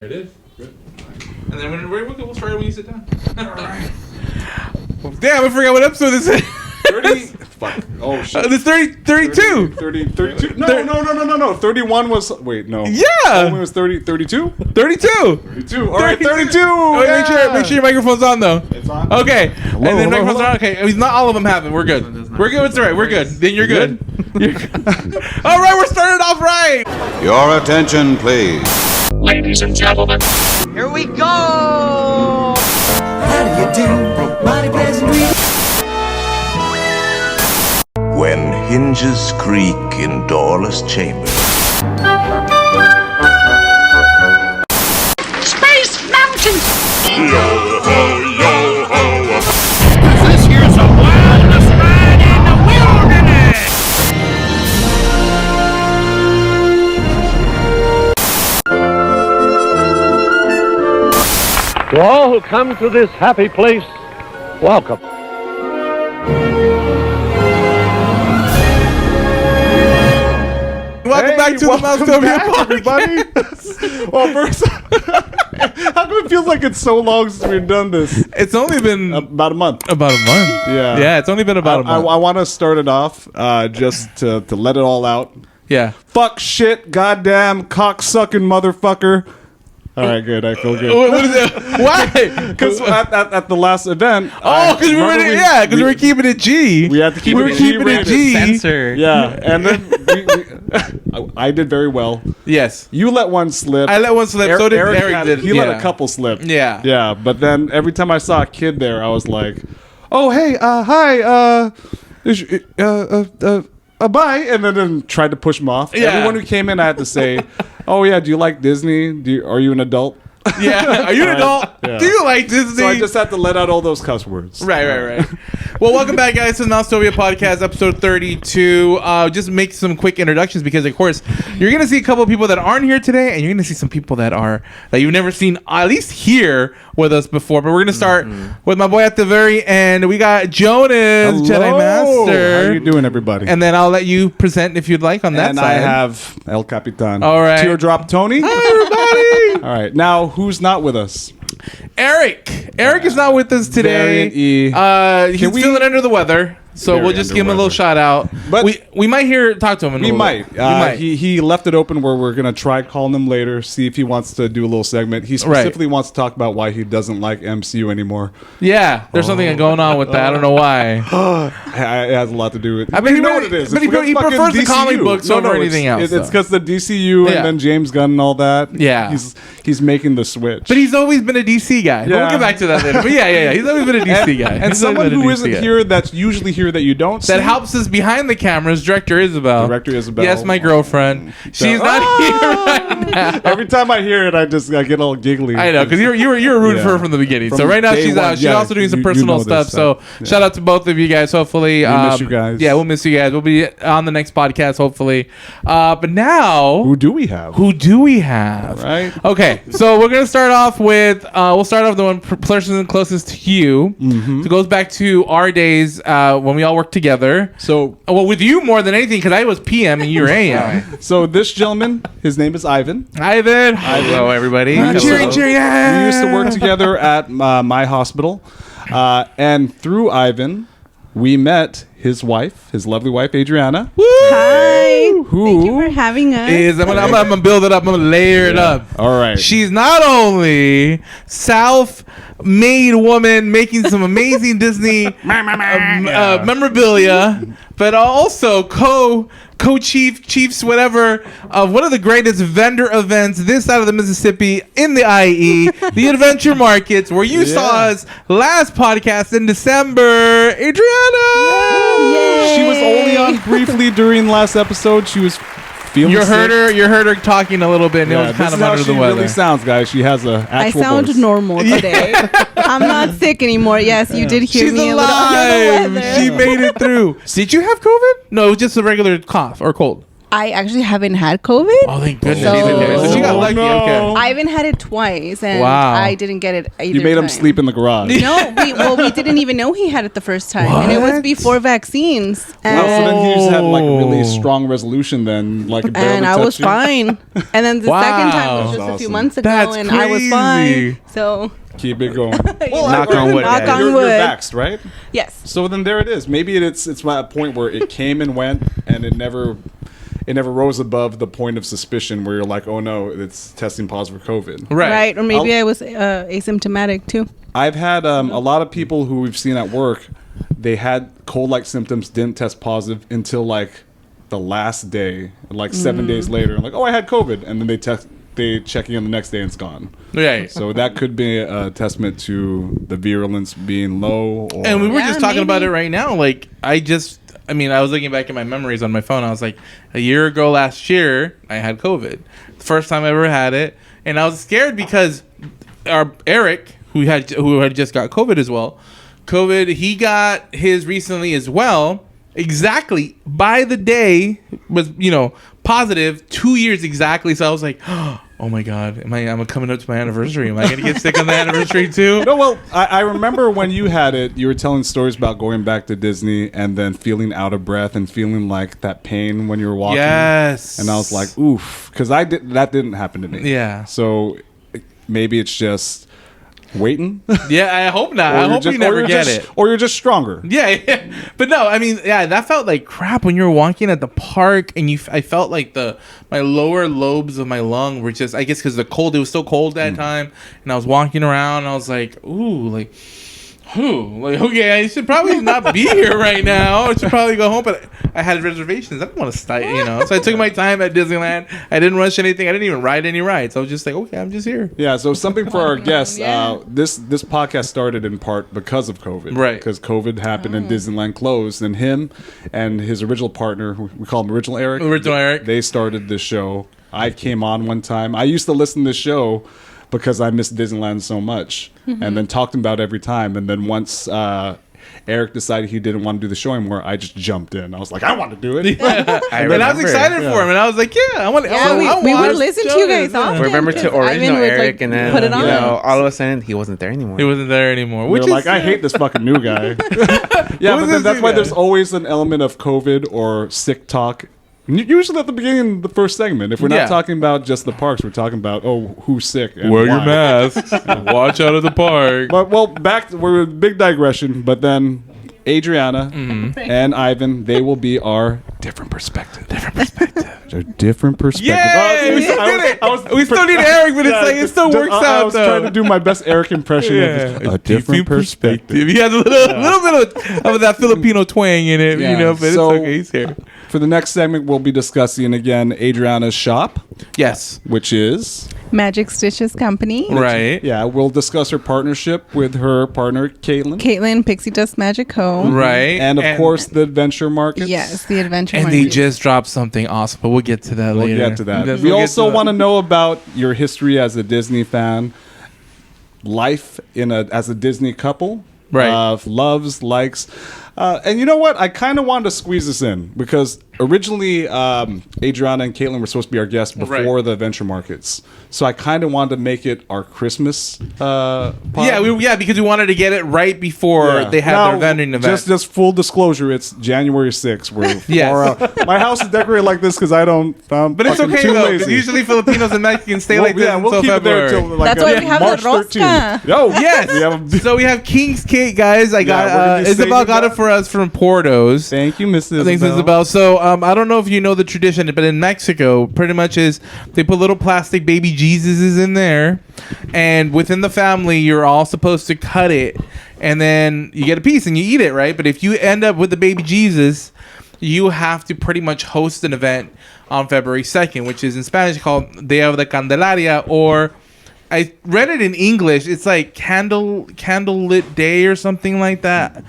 It is. Good. And then we'll start when you sit down. All right. Damn, I forgot what episode this is. 30. Fuck. Oh, shit. This 32. 32. No. 31 was. Wait, no. Yeah. Oh, it was 32? 32. All right, 32. Oh, yeah. Make sure your microphone's on, though. It's on. Okay. Hello, and then microphones are on. Okay. Not all of them have it. We're good. We're good. It's all right. We're good. Then you're good. You're good. All right. We're starting off right. Your attention, please. Ladies and gentlemen, here we go! How do you do? Mighty pleasant dream. When hinges creak in doorless chambers. Space Mountain! Yo-ho, yo-ho. This here's the wildest ride in the wilderness! To all who come to this happy place, welcome. Welcome back to the Mousetopia podcast, everybody. Well, first, how come it feels like it's so long since we've done this? It's only been about a month. Yeah. Yeah, it's only been about a month. I want to start it off just to let it all out. Yeah. Fuck, shit, goddamn, cock-sucking motherfucker. All right, good. I feel good. What is it? Why? Because at the last event. Oh, because we were keeping it G. We had to keep it G. Keeping it G. Censor. Yeah, and then I did very well. Yes. You let one slip. I let one slip. So did Eric. He let a couple slip. Yeah. Yeah, but then every time I saw a kid there, I was like, "Oh, hey, hi, bye," and then tried to push him off. Yeah. Everyone who came in, I had to say, "Oh yeah, do you like Disney? Are you an adult?" Yeah. Are you an adult? Yeah. Do you like Disney? So I just had to let out all those cuss words. Right. Well, welcome back, guys, to the Mousetopia podcast, episode 32. Just make some quick introductions because, of course, you're going to see a couple of people that aren't here today, and you're going to see some people that you've never seen, at least here with us before. But we're going to start with my boy at the very end. We got Jonas, Hello. Jedi Master. How you doing, everybody? And then I'll let you present if you'd like on that and side. I have El Capitan. All right. Teardrop Tony. Hi, everybody. All right. Now, who's not with us? Eric is not with us today. Variant E. He's feeling under the weather, so we'll just give him a little shout out. But we might talk to him. We might. He left it open where we're gonna try calling him later, see if he wants to do a little segment. He specifically wants to talk about why he doesn't like MCU anymore. Yeah, there's something going on with that. I don't know why. It has a lot to do with. I mean, you know what it is. But he prefers the comic books over anything else. It's because the DCU and then James Gunn and all that. Yeah, he's making the switch. But he's always been a DC guy. Yeah. We'll get back to that later. But yeah. He's always been a DC guy. And someone who isn't here that's usually here that you don't see. That helps us behind the cameras, Director Isabel. Yes, my girlfriend. She's not here right now. Every time I hear it, I get all giggly. I know, because you were rooting for her from the beginning. So right now she's out. She's also doing some personal stuff. So shout out to both of you guys. Hopefully, we miss you guys. Yeah, we'll miss you guys. We'll be on the next podcast, hopefully. But now, who do we have? Right. Okay. So we're gonna start off with we'll start off the one person closest to you. Mm-hmm. So it goes back to our days when we all worked together. So with you more than anything because I was PM and you were AM. So this gentleman, his name is Ivan. Hello, everybody. Cheering. Yeah. We used to work together at my hospital, and through Ivan, we met his wife, his lovely wife, Adriana. Woo! Hi. Thank you for having us. I'm gonna build it up. I'm gonna layer it up. All right. She's not only self-made woman making some amazing Disney memorabilia, but also co-chiefs, whatever, of one of the greatest vendor events this side of the Mississippi in the IE, the Adventure Markets, where you saw us last podcast in December. Adriana! Yay. She was only on briefly during last episode. She was feeling You heard her talking a little bit, and it was kind of under the weather. This is how she really sounds, guys. She has a actual I sound voice. normal today. I'm not sick anymore. Yes, you did hear She's me alive. a little under the weather. She made it through. Did you have COVID? No, it was just a regular cough or cold. I actually haven't had COVID. Oh, thank goodness. So- So she got lucky. no. Okay. I even had it twice, and Wow. I didn't get it either You made him time. sleep in the garage. No, we didn't even know he had it the first time, and it was What? before vaccines. Wow, so then he just had like Oh. really strong resolution. Then like it barely And I was touched you. fine. And then the second time was Wow. just a few Awesome. months ago, That's and I was fine. crazy. So Keep it going. Well, Knock on wood, Knock guys. on you're wood. vaxxed, right? yes, So then there it is. Maybe it's a point where it came and went, and it never rose above the point of suspicion where you're like, oh no, it's testing positive for COVID. right. Or maybe I'll- I was asymptomatic too. I've had a lot of people who we've seen at work. They had cold-like symptoms, didn't test positive until like the last day, like 7 days later. Like, oh, I had COVID, and then they check in the next day and it's gone. Right. So that could be a testament to the virulence being low. Or And we were Yeah, just talking about maybe. it right now. Like, I was looking back at my memories on my phone. I was like, a year ago last year, I had COVID. First time I ever had it. And I was scared because our Eric, who had just got COVID as well, he got his recently as well. Exactly by the day was, positive 2 years exactly. So I was like, oh my God, am I coming up to my anniversary? Am I going to get sick on the anniversary too? No, well, I remember when you had it, you were telling stories about going back to Disney and then feeling out of breath and feeling like that pain when you were walking. Yes. And I was like, oof, because that didn't happen to me. Yeah. So maybe it's just waiting. Yeah, I hope not. I hope you never get it. Or you're just stronger. Yeah. But no, I mean, yeah, that felt like crap when you were walking at the park, and I felt like my lower lobes of my lung were just, I guess, because it was so cold that time, and I was walking around, and I was like, ooh, like, okay, I should probably not be here right now. I should probably go home, but I had reservations. I didn't want to stay, So I took my time at Disneyland. I didn't rush anything. I didn't even ride any rides. I was just like, okay, I'm just here. Yeah, so something for our guests. Yeah. This podcast started in part because of COVID. Right. Because COVID happened and Disneyland closed, and him and his original partner, we call him Original Eric. Original Eric. They started this show. I came on one time. I used to listen to this show because I missed Disneyland so much, and then talked about it every time. And then once Eric decided he didn't want to do the show anymore, I just jumped in. I was like, I want to do it. And I was excited for him, and I was like, yeah, I want to. Yeah, we would listen to you guys often. Remember to because Ivan original would, Eric, and then put it on. all of a sudden he wasn't there anymore. He wasn't there anymore. Which They're is like, I hate this fucking new guy. Yeah, but then that's why there's always an element of COVID or sick talk. Usually at the beginning of the first segment. If we're not talking about just the parks, we're talking about, who's sick and wear why. your mask. And watch out of the park. But we're a big digression. But then Adriana and Ivan, they will be our different perspective. Their different perspective. Yay! We still did it. We still need Eric, but it still works out. I was trying to do my best Eric impression. Of a different perspective. He has a little bit of that Filipino twang in it, Yeah. but So- it's okay. He's here. For the next segment, we'll be discussing again Adriana's shop, Yes. which is Magic Stitches Company. Right. yeah. We'll discuss her partnership with her partner Caitlin, Caitlin, Pixie Dust Magic Co. Right. and of course the Adventure Markets. Yes, the Adventure And Market. they just dropped something awesome, but we'll get to that We'll later. get to that. We'll We get also to that. want to know about your history as a Disney fan, life as a Disney couple, Right. Loves, likes, and you know what? I kind of wanted to squeeze this in because originally Adriana and Caitlin were supposed to be our guests before the Adventure Markets, so I kind of wanted to make it our Christmas. Pod. Yeah, because we wanted to get it right before they had their vending event. Just full disclosure, it's January 6th. We're Yes. far out. My house is decorated like this because I don't. But it's okay too though, lazy. because usually Filipinos and Mexicans stay like this we'll until keep February. it there until like That's why we have March the rosca. 13th. Yo, Yes. we have So we have King's Cake, guys. we're gonna be Isabel saving got it that. for us from Portos. Thank you, Mrs. Thanks, Isabel. So I don't know if you know the tradition, but in Mexico, pretty much is they put little plastic baby Jesuses in there, and within the family, you're all supposed to cut it, and then you get a piece and you eat it, right? But if you end up with the baby Jesus, you have to pretty much host an event on February 2nd, which is in Spanish called Dia of the Candelaria, or I read it in English. It's like candlelit day or something like that.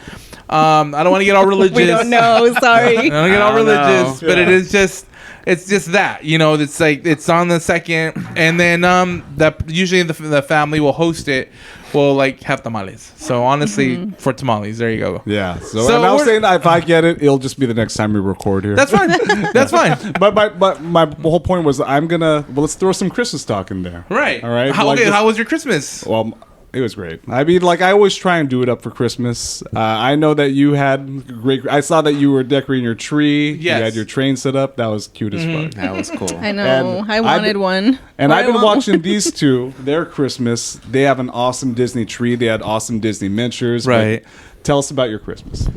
I don't want to get all religious. We don't know. Sorry. I don't get all religious, but it is just it's just that, you know, it's like it's on the second, and then that usually the family will host it. Will like have tamales. So honestly, for tamales, there you go. Yeah. So and I was saying if I get it, it'll just be the next time we record here. That's fine. That's fine. But my whole point was let's throw some Christmas talk in there. Right. All right. How was your Christmas? Well, it was great. I mean, like I always try and do it up for Christmas. I know that you had great. I saw that you were decorating your tree. Yes. You had your train set up. That was cute as fuck. That was cool. I know. And I wanted one. And Or I've I been want watching one. these two. Their Christmas. They have an awesome Disney tree. They had awesome Disney miniatures. Right. But tell us about your Christmas.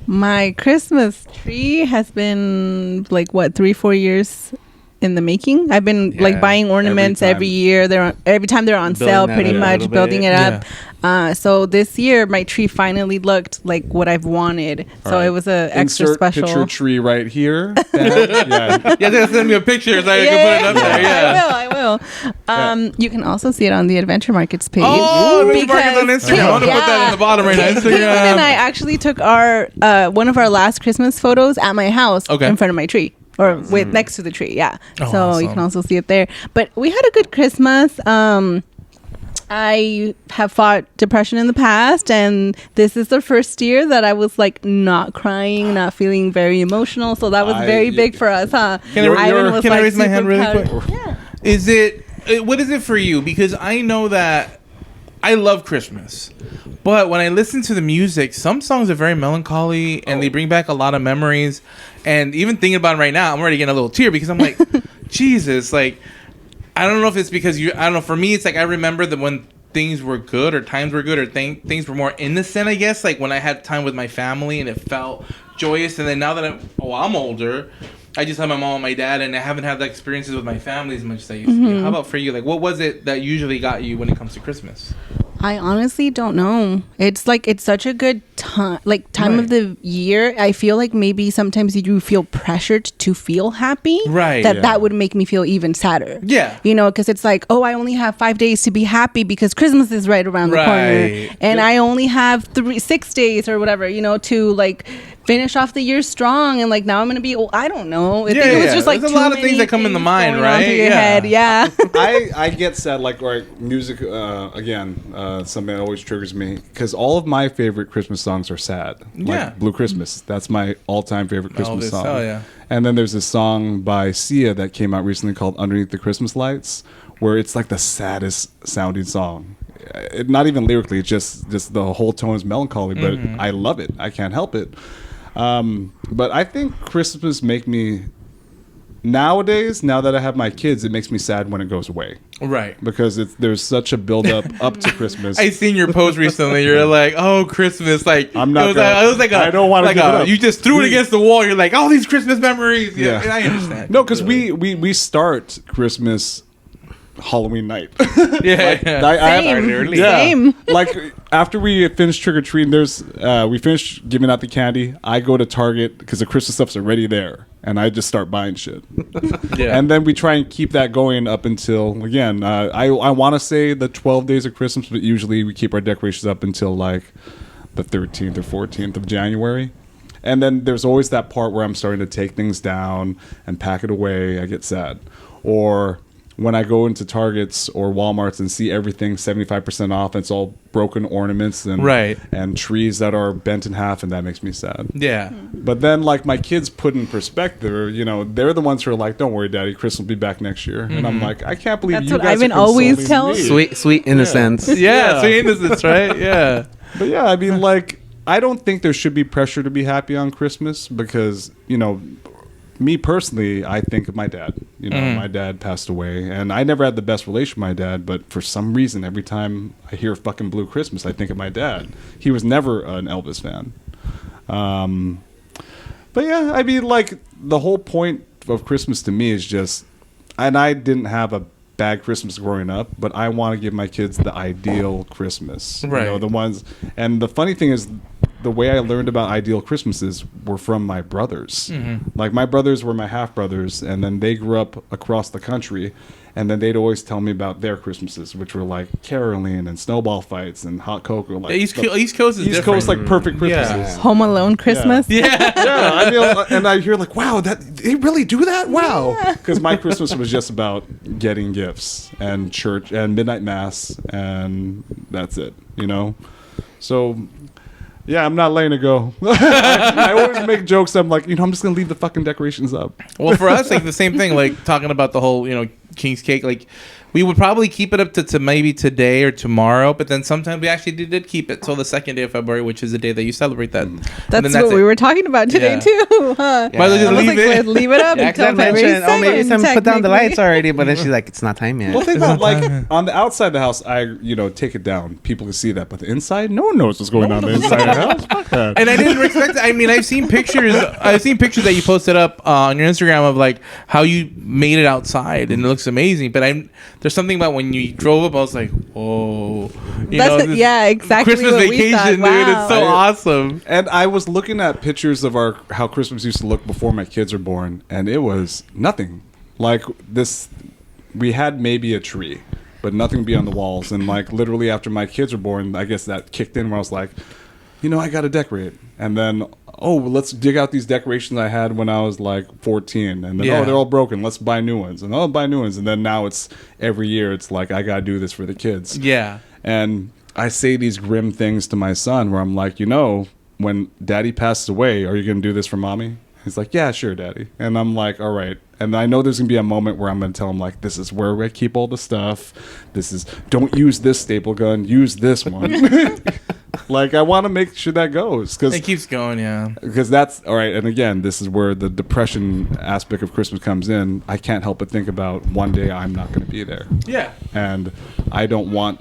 My Christmas tree has been like 3-4 years in the making. I've been like buying ornaments every year. Every time they're on sale, Building pretty it up a much little building bit. it up. So this year, my tree finally looked like what I've wanted. So right. it was a extra Insert special. picture tree right here. yeah. Yeah, just send me a picture so I can put it up there. Yeah. I will. You can also see it on the Adventure Markets page. Oh, Adventure Markets on Instagram. I'm gonna put that in the bottom right now. Caitlin and I Instagram. actually took our one of our last Christmas photos at my house in front of my tree. Or with next to the tree, yeah. Oh, so awesome. you can also see it there. But we had a good Christmas. I have fought depression in the past, and this is the first year that I was like not crying, not feeling very emotional. So that was very big for us, huh? Can I raise my hand really proud. quick? Yeah. What is it for you? Because I know that I love Christmas, but when I listen to the music, some songs are very melancholy and they bring back a lot of memories. And even thinking about it right now, I'm already getting a little tear because I'm like, Jesus, like, I don't know if it's because I don't know. For me, it's like I remember that when things were good or times were good or things were more innocent, I guess, like when I had time with my family and it felt joyous. And then now that I'm older, I just have my mom and my dad, and I haven't had the experiences with my family as much as I used to. How about for you? Like, what was it that usually got you when it comes to Christmas? I honestly don't know. It's like it's such a good time of the year. I feel like maybe sometimes you do feel pressured to feel happy. Right. That would make me feel even sadder. Yeah. You know, because it's like, oh, I only have 5 days to be happy because Christmas is right around the corner, and I only have 6 days or whatever, you know, to like finish off the year strong. And like now I'm gonna be, I don't know. I think it was just like there's a lot of things that come in the mind, going on right? through your head. Yeah. I get sad, like, right, music, something that always triggers me, because all of my favorite Christmas songs are sad. Yeah. Like Blue Christmas. That's my all-time favorite Christmas Elvis, song. hell yeah. And then there's this song by Sia that came out recently called Underneath the Christmas Lights, where it's like the saddest sounding song. Not even lyrically, it's just the whole tone is melancholy, but I love it. I can't help it. But I think Christmas make me... Nowadays, now that I have my kids, it makes me sad when it goes away. Right. Because there's such a build-up up to Christmas. I seen your post recently. You're like, "Oh, Christmas!" Like I'm not. It was like I don't want to give it up. You just threw it against the wall. You're like, "Oh, these Christmas memories." Yeah, Yeah. I understand. No, because we start Christmas Halloween night. Same. Yeah. Same. Like after we finish trick or treating, we finish giving out the candy. I go to Target because the Christmas stuff's already there, and I just start buying shit. Yeah. And then we try and keep that going up until again. I want to say the 12 days of Christmas, but usually we keep our decorations up until like the 13th or 14th of January. And then there's always that part where I'm starting to take things down and pack it away. I get sad. Or when I go into Targets or Walmarts and see everything 75% off, and it's all broken ornaments and trees that are bent in half, and that makes me sad. Yeah. But then, like, my kids put in perspective, you know, they're the ones who are like, "Don't worry, Daddy, Chris will be back next year." And I'm like, I can't believe That's you what guys Ivan are always consoling tells me. Sweet innocence. Yeah. Sweet innocence, right? Yeah. But yeah, I mean, like, I don't think there should be pressure to be happy on Christmas because, you know, me personally, I think of my dad. You know, my dad passed away, and I never had the best relation with my dad, but for some reason, every time I hear fucking Blue Christmas, I think of my dad. He was never an Elvis fan. But yeah, I mean, like, the whole point of Christmas to me is just, and I didn't have a bad Christmas growing up, but I want to give my kids the ideal Christmas. Right. You know, the ones, and the funny thing is, the way I learned about ideal Christmases were from my brothers. Like my brothers were my half brothers, and then they grew up across the country, and then they'd always tell me about their Christmases, which were like caroling and snowball fights and hot cocoa. Like East Coast is different. Coast, like perfect Christmases. Home Alone Christmas. Yeah. Yeah, I mean, and I hear like, wow, that they really do that? Wow. Because my Christmas was just about getting gifts and church and midnight mass, and that's it, you know? So, yeah, I'm not letting it go. I always make jokes. I'm like, I'm just going to leave the fucking decorations up. Well, for us, like the same thing, like talking about the whole, King's Cake, like we would probably keep it up to maybe today or tomorrow, but then sometimes we actually did keep it till the 2nd day of February, which is the day that you celebrate that. That's what we were talking about today too. Huh? Might as well just leave it. Leave it up until February 2nd, maybe someone put down the lights already, but then she's like, it's not time yet. Well, think about like on the outside of the house, I take it down. People can see that, but the inside, no one knows what's going on the inside of the house. Fuck that. And I didn't expect. I mean, I've seen pictures that you posted up on your Instagram of like how you made it outside, and it looks amazing. But there's something about when you drove up, I was like, whoa, exactly. Christmas what vacation, we thought. dude. Wow. It's so awesome. And I was looking at pictures of how Christmas used to look before my kids were born, and it was nothing like this. We had maybe a tree, but nothing beyond the walls. And like literally after my kids were born, I guess that kicked in where I was like, I got to decorate. And then, let's dig out these decorations I had when I was like 14. And then, they're all broken. Let's buy new ones. And buy new ones. And then now it's every year. It's like, I got to do this for the kids. Yeah. And I say these grim things to my son where I'm like, when daddy passes away, are you going to do this for mommy? He's like, yeah, sure, daddy. And I'm like, all right. And I know there's going to be a moment where I'm going to tell him, like, this is where I keep all the stuff. Don't use this staple gun. Use this one. Like, I want to make sure that goes. Cause, it keeps going, yeah. Because that's, all right, and again, this is where the depression aspect of Christmas comes in. I can't help but think about one day I'm not going to be there. Yeah. And I don't want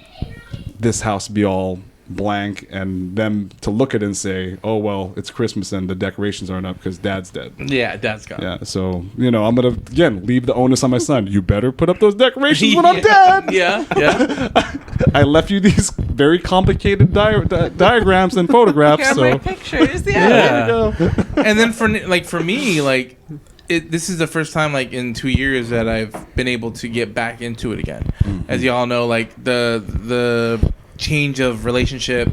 this house to be all blank and them to look at it and say, oh, well, it's Christmas and the decorations aren't up because dad's dead. Yeah, dad's gone. Yeah, so, I'm going to, again, leave the onus on my son. You better put up those decorations when I'm dead. Yeah. I left you these very complicated diagrams and photographs. So pictures, there you go. And then for me, like, this is the first time, like, in 2 years that I've been able to get back into it again. Mm-hmm. As you all know, like, the change of relationship,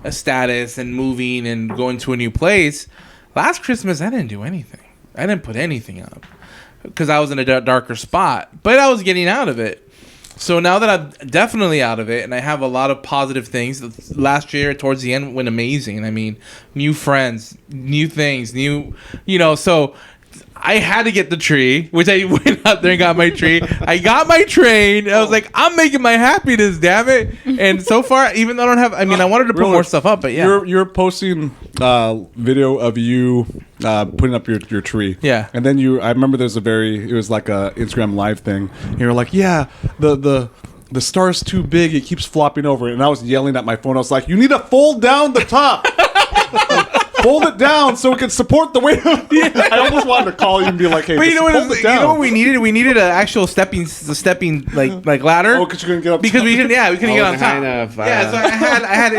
a status, and moving and going to a new place. Last Christmas, I didn't do anything. I didn't put anything up because I was in a darker spot, but I was getting out of it. So now that I'm definitely out of it and I have a lot of positive things, last year towards the end went amazing. I mean, new friends, new things, so I had to get the tree, which I went out there and got my tree. I got my train. I was like, I'm making my happiness, damn it. And so far, even though I don't have, I wanted to put more stuff up, but yeah. You're posting video of you putting up your tree. Yeah. And then I remember it was like a Instagram live thing. And you're like, yeah, the star's too big. It keeps flopping over. And I was yelling at my phone. I was like, you need to fold down the top. Fold it down so it can support the weight. I almost wanted to call you and be like, "Hey, but you know what we needed? We needed an actual stepping like ladder. Oh, because you couldn't get up. Because we couldn't get on top. So I had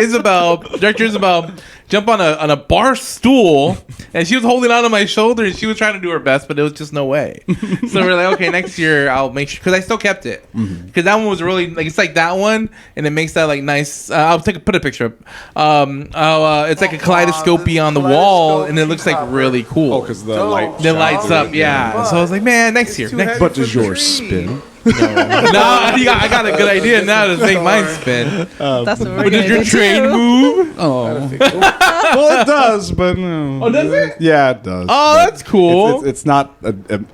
Director Isabel, jump on a bar stool, and she was holding on to my shoulder, and she was trying to do her best, but it was just no way. So we're like, okay, next year I'll make sure, because I still kept it, because that one was really like, it's like that one, and it makes that like nice. I'll put a picture up. It's like a kaleidoscopy on the wall, and it looks like really cool. Oh, because the light lights up, yeah. So I was like, man, next year. But does yours spin? No, I got a good idea now to make mine spin. That's what we're But does your train move? Oh, well, it does, but no. Oh, does it? Yeah, it does. Oh, that's cool. It's not.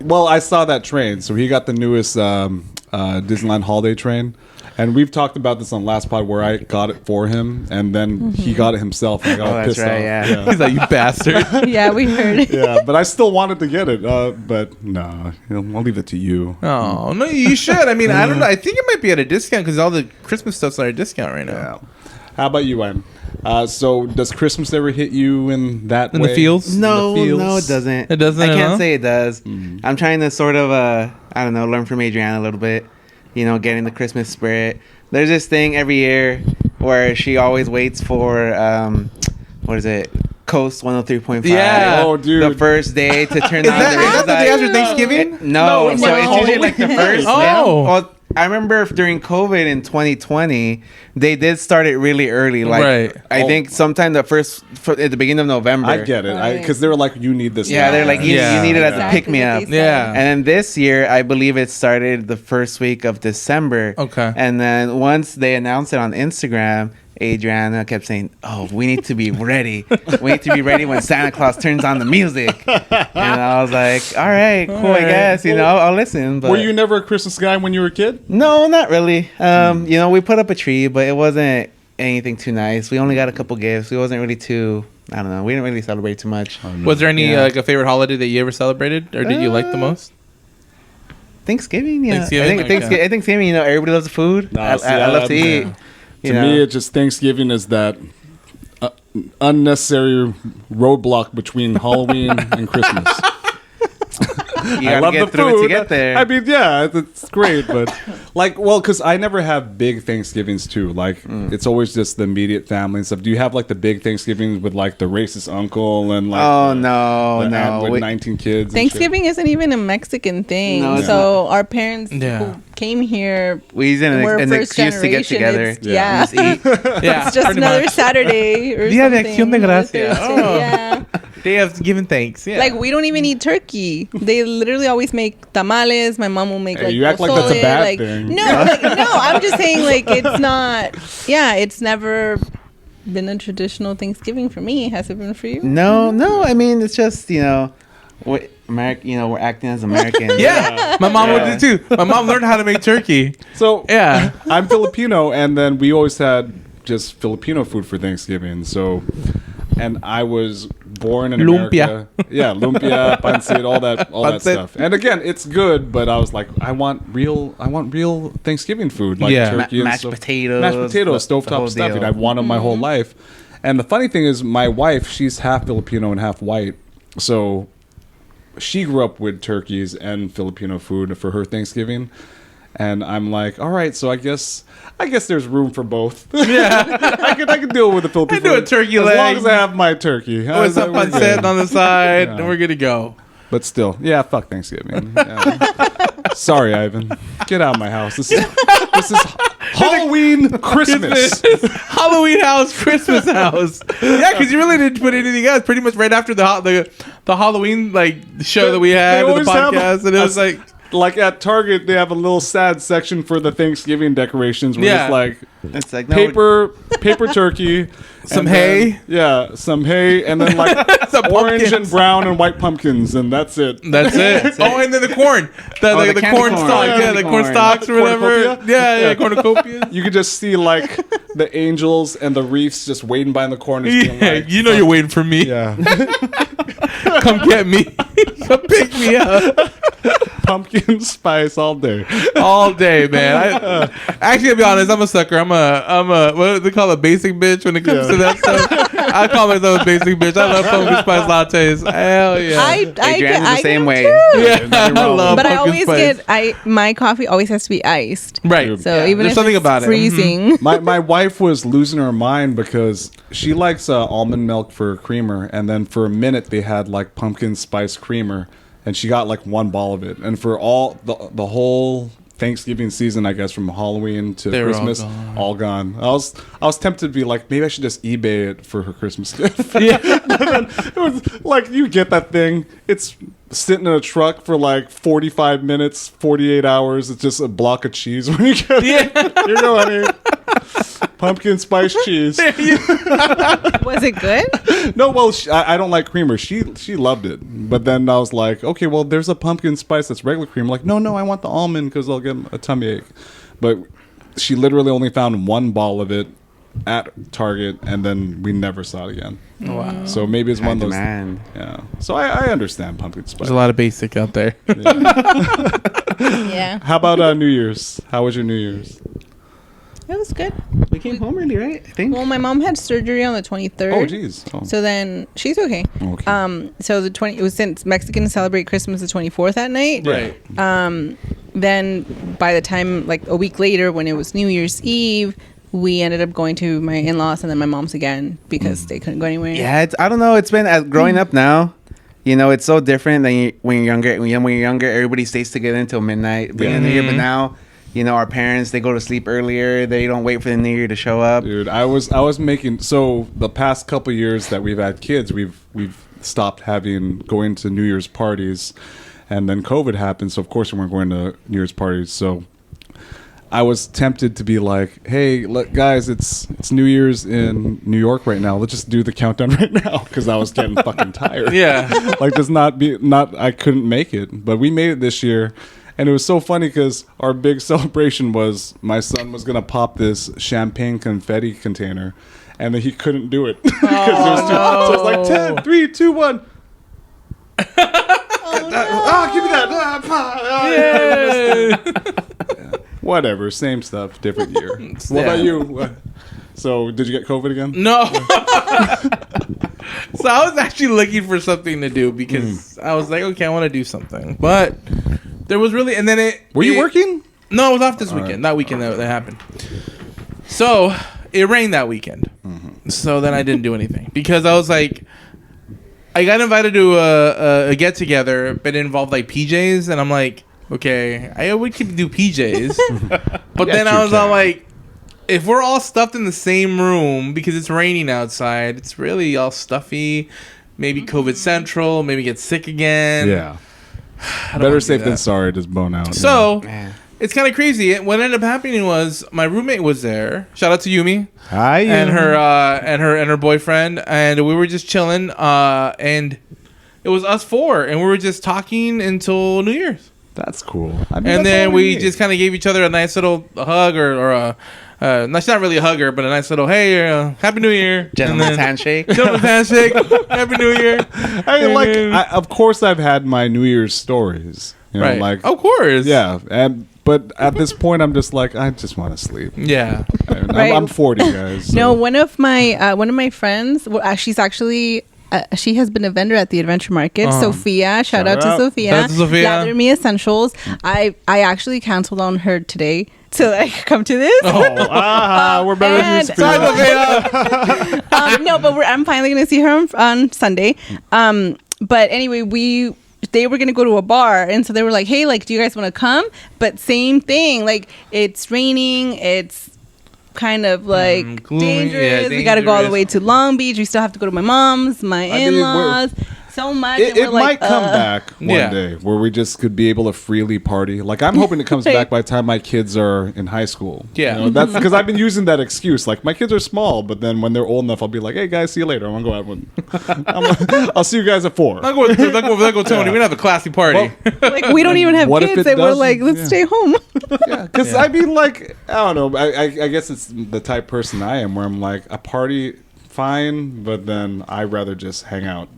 Well, I saw that train. So he got the newest Disneyland holiday train. And we've talked about this on last pod where I got it for him, and then he got it himself, and I got pissed off. Yeah. He's like, you bastard. Yeah, we heard it. Yeah, but I still wanted to get it. But no, I'll leave it to you. Oh, no, you should. I mean, I don't know. I think it might be at a discount because all the Christmas stuff's at a discount right now. Yeah. How about you, Em? So does Christmas ever hit you in that way? The fields? No, it doesn't. It doesn't? I can't say it does. I'm trying to sort of, learn from Adriana a little bit. Getting the Christmas spirit. There's this thing every year where she always waits for, what is it? Coast 103.5. Yeah. Oh, dude. The first day to turn Is on that the day after Thanksgiving? No, so it's usually like the first. Oh. Well, I remember during COVID in 2020, they did start it really early. Like Right. I think sometime at the beginning of November. I get it. Because they were like, you need this. Yeah, now. they're like, you need it as a Exactly pick me what up. they said. Yeah. And then this year, I believe it started the first week of December. Okay. And then once they announced it on Instagram, Adriana kept saying, "Oh, we need to be ready. We need to be ready when Santa Claus turns on the music." And I was like, "All right, cool. I guess I'll listen." But Were you never a Christmas guy when you were a kid? no, not really. We put up a tree, but it wasn't anything too nice. We only got a couple gifts. We wasn't really too. I don't know. We didn't really celebrate too much. Was there any Yeah. like a favorite holiday that you ever celebrated, or did you like the most? Thanksgiving, yeah. Thanksgiving, I think Thanksgiving. Everybody loves the food. Nah, I see, love to eat. To me, it just Thanksgiving is that unnecessary roadblock between Halloween and Christmas. You I gotta love get the through food. it to get there. I mean, yeah, it's great, but because I never have big Thanksgivings too. Like, it's always just the immediate family and stuff. Do you have like the big Thanksgivings with like the racist uncle and like? Oh, the no. aunt with 19 kids. and Thanksgiving isn't even a Mexican thing. No, it's So our parents Yeah. who came here we use were an first excuse to get generation. together. It's- yeah. Just eat. Yeah, It's just pretty another much. Saturday or Dia de something. Acción de or Gracias. Thursday, Oh. Yeah. Day of giving thanks. Yeah. Like, we don't even eat turkey. They literally always make tamales. My mom will make Hey, like you act like that's a pozole, bad like, thing. No, I'm just saying, like, it's not. Yeah, it's never been a traditional Thanksgiving for me. Has it been for you? No. I mean, it's just we're acting as Americans. yeah, my mom would do too. My mom learned how to make turkey. So Yeah. I'm Filipino, and then we always had just Filipino food for Thanksgiving. So, and I was born in Lumpia. America. Yeah, lumpia, pancit, all that Pancit. stuff. And again, it's good, but I was like, I want real Thanksgiving food, like Yeah. turkey and Mashed stuff. potatoes, mashed potatoes, the whole stovetop stuff. deal. And I've wanted my whole life. And the funny thing is, my wife, she's half Filipino and half white, so she grew up with turkeys and Filipino food for her Thanksgiving. And I'm like, all right, so I guess there's room for both. Yeah. I could deal with the Filipino I do a food turkey as leg. long as I have my turkey. With some We're good. pancit on the side, Yeah. and we're good to go. But still, yeah, fuck Thanksgiving. Yeah. Sorry, Ivan. Get out of my house. This is Halloween, Christmas. Halloween house, Christmas house. Yeah, because you really didn't put anything else. Pretty much right after the Halloween show that we had, They the always have podcast, and it was like. Like at Target, they have a little sad section for the Thanksgiving decorations where Yeah. it's like It's like paper turkey, Some and then- hay. yeah, some hay, and then like Some orange pumpkins. and brown and white pumpkins, and that's it. That's it. Oh, and then the corn. The the corn candy corn. stalks. Yeah, Candy the corn corn. stalks or whatever. Cornucopia? Yeah, cornucopias. You could just see like the angels and the wreaths just waiting by in the corners. being Yeah, like, you know you're waiting for me. yeah, Come get me. Come pick me up. pumpkin spice all day. All day, man. Actually, to be honest, I'm a sucker. I'm a what do they call a basic bitch when it comes to that stuff. I call myself a basic bitch. I love pumpkin spice lattes. Hell yeah. Adriana's the same do way. too. yeah, I love But I pumpkin always spice. my coffee always has to be iced. Right. So even There's if something it's about it. freezing, My wife was losing her mind because she likes almond milk for creamer, and then for a minute they had like pumpkin spice creamer, and she got like one ball of it, and for all the whole Thanksgiving season, I guess from Halloween to They were all Christmas, gone. all gone. I was tempted to be like, maybe I should just eBay it for her Christmas gift. Yeah. It was like, you get that thing, it's sitting in a truck for like 45 minutes, 48 hours. It's just a block of cheese when you get it. You know what I mean? Pumpkin spice cheese. was it good? No, well, I don't like creamer. She loved it. But then I was like, okay, well, there's a pumpkin spice that's regular cream. Like, no, I want the almond because I'll get a tummy ache. But she literally only found one ball of it at Target, and then we never saw it again. Wow. So maybe it's one of those. Demand. Yeah. So I understand pumpkin spice. There's a lot of basic out there. Yeah, How about New Year's? How was your New Year's? it was good. We came home early, right? I think. Well, my mom had surgery on the 23rd. Oh, geez. Oh. So then she's okay. Okay. So it was since Mexicans celebrate Christmas the 24th that night. Right. Then by the time like a week later when it was New Year's Eve, we ended up going to my in-laws and then my mom's again because they couldn't go anywhere. Yeah, I don't know. It's been growing up now. You know, it's so different than when you're younger. When you're younger, everybody stays together until midnight, beginning of the year. But now, you know, our parents, they go to sleep earlier. They don't wait for the New Year to show up. Dude, I was making, so the past couple years that we've had kids, we've stopped going to New Year's parties, and then COVID happened. So of course we weren't going to New Year's parties. So I was tempted to be like, hey, guys, it's New Year's in New York right now. Let's just do the countdown right now, because I was getting fucking tired. Yeah. Like, I couldn't make it, but we made it this year. And it was so funny because our big celebration was my son was going to pop this champagne confetti container, and then he couldn't do it. Because it was too hot. So it was like 10, 3, 2, 1. Oh, give me that. Whatever, same stuff, different year. What about you? So, did you get COVID again? No. So I was actually looking for something to do because I was like, okay, I want to do something. But there was really, and then Were you working? No, I was off this weekend. That weekend that happened. So it rained that weekend. So then I didn't do anything because I was like, I got invited to a get together, but it involved like PJs, and I'm like, okay, we could do PJs, but then I was all like, if we're all stuffed in the same room because it's raining outside, it's really all stuffy. Maybe COVID central. Maybe get sick again. Yeah. Better safe than sorry. Just bone out. So it's kind of crazy. What ended up happening was my roommate was there. Shout out to Yumi. Hi. And her boyfriend, and we were just chilling. And it was us four, and we were just talking until New Year's. That's cool. And then we just kind of gave each other a nice little hug or a. That's not really a hugger, but a nice little hey, Happy New Year, Gentleman's handshake. Gentleman's handshake, Happy New Year. I mean, of course, I've had my New Year's stories. You know, Right. like, of course. Yeah, but at this point, I'm just like, I just want to sleep. Yeah. I'm 40, guys. So. No, one of my friends, she's actually. She has been a vendor at the Adventure Market. Sophia, shout out to Sophia. Shout out to Sophia. Gather Me Essentials. I actually canceled on her today to come to this. We're better than you. Sorry, Sophia. No, but I'm finally going to see her on Sunday. But anyway, they were gonna go to a bar, and so they were like, "Hey, like, do you guys want to come?" But same thing, like, it's raining, it's kind of like gloomy, dangerous. We got to go all the way to Long Beach. We still have to go to my mom's, my in-laws. So much. It might come back one day where we just could be able to freely party. Like, I'm hoping it comes back by the time my kids are in high school. Yeah. You know, that's because I've been using that excuse. Like, my kids are small, but then when they're old enough, I'll be like, hey, guys, see you later. I'm going to go out. I'll see you guys at 4. I'll go with Tony. We're gonna have a classy party. Well, like, we don't even have kids, and we're like, let's stay home. Yeah, because I mean, like, I don't know. I guess it's the type person I am, where I'm like, a party, fine, but then I'd rather just hang out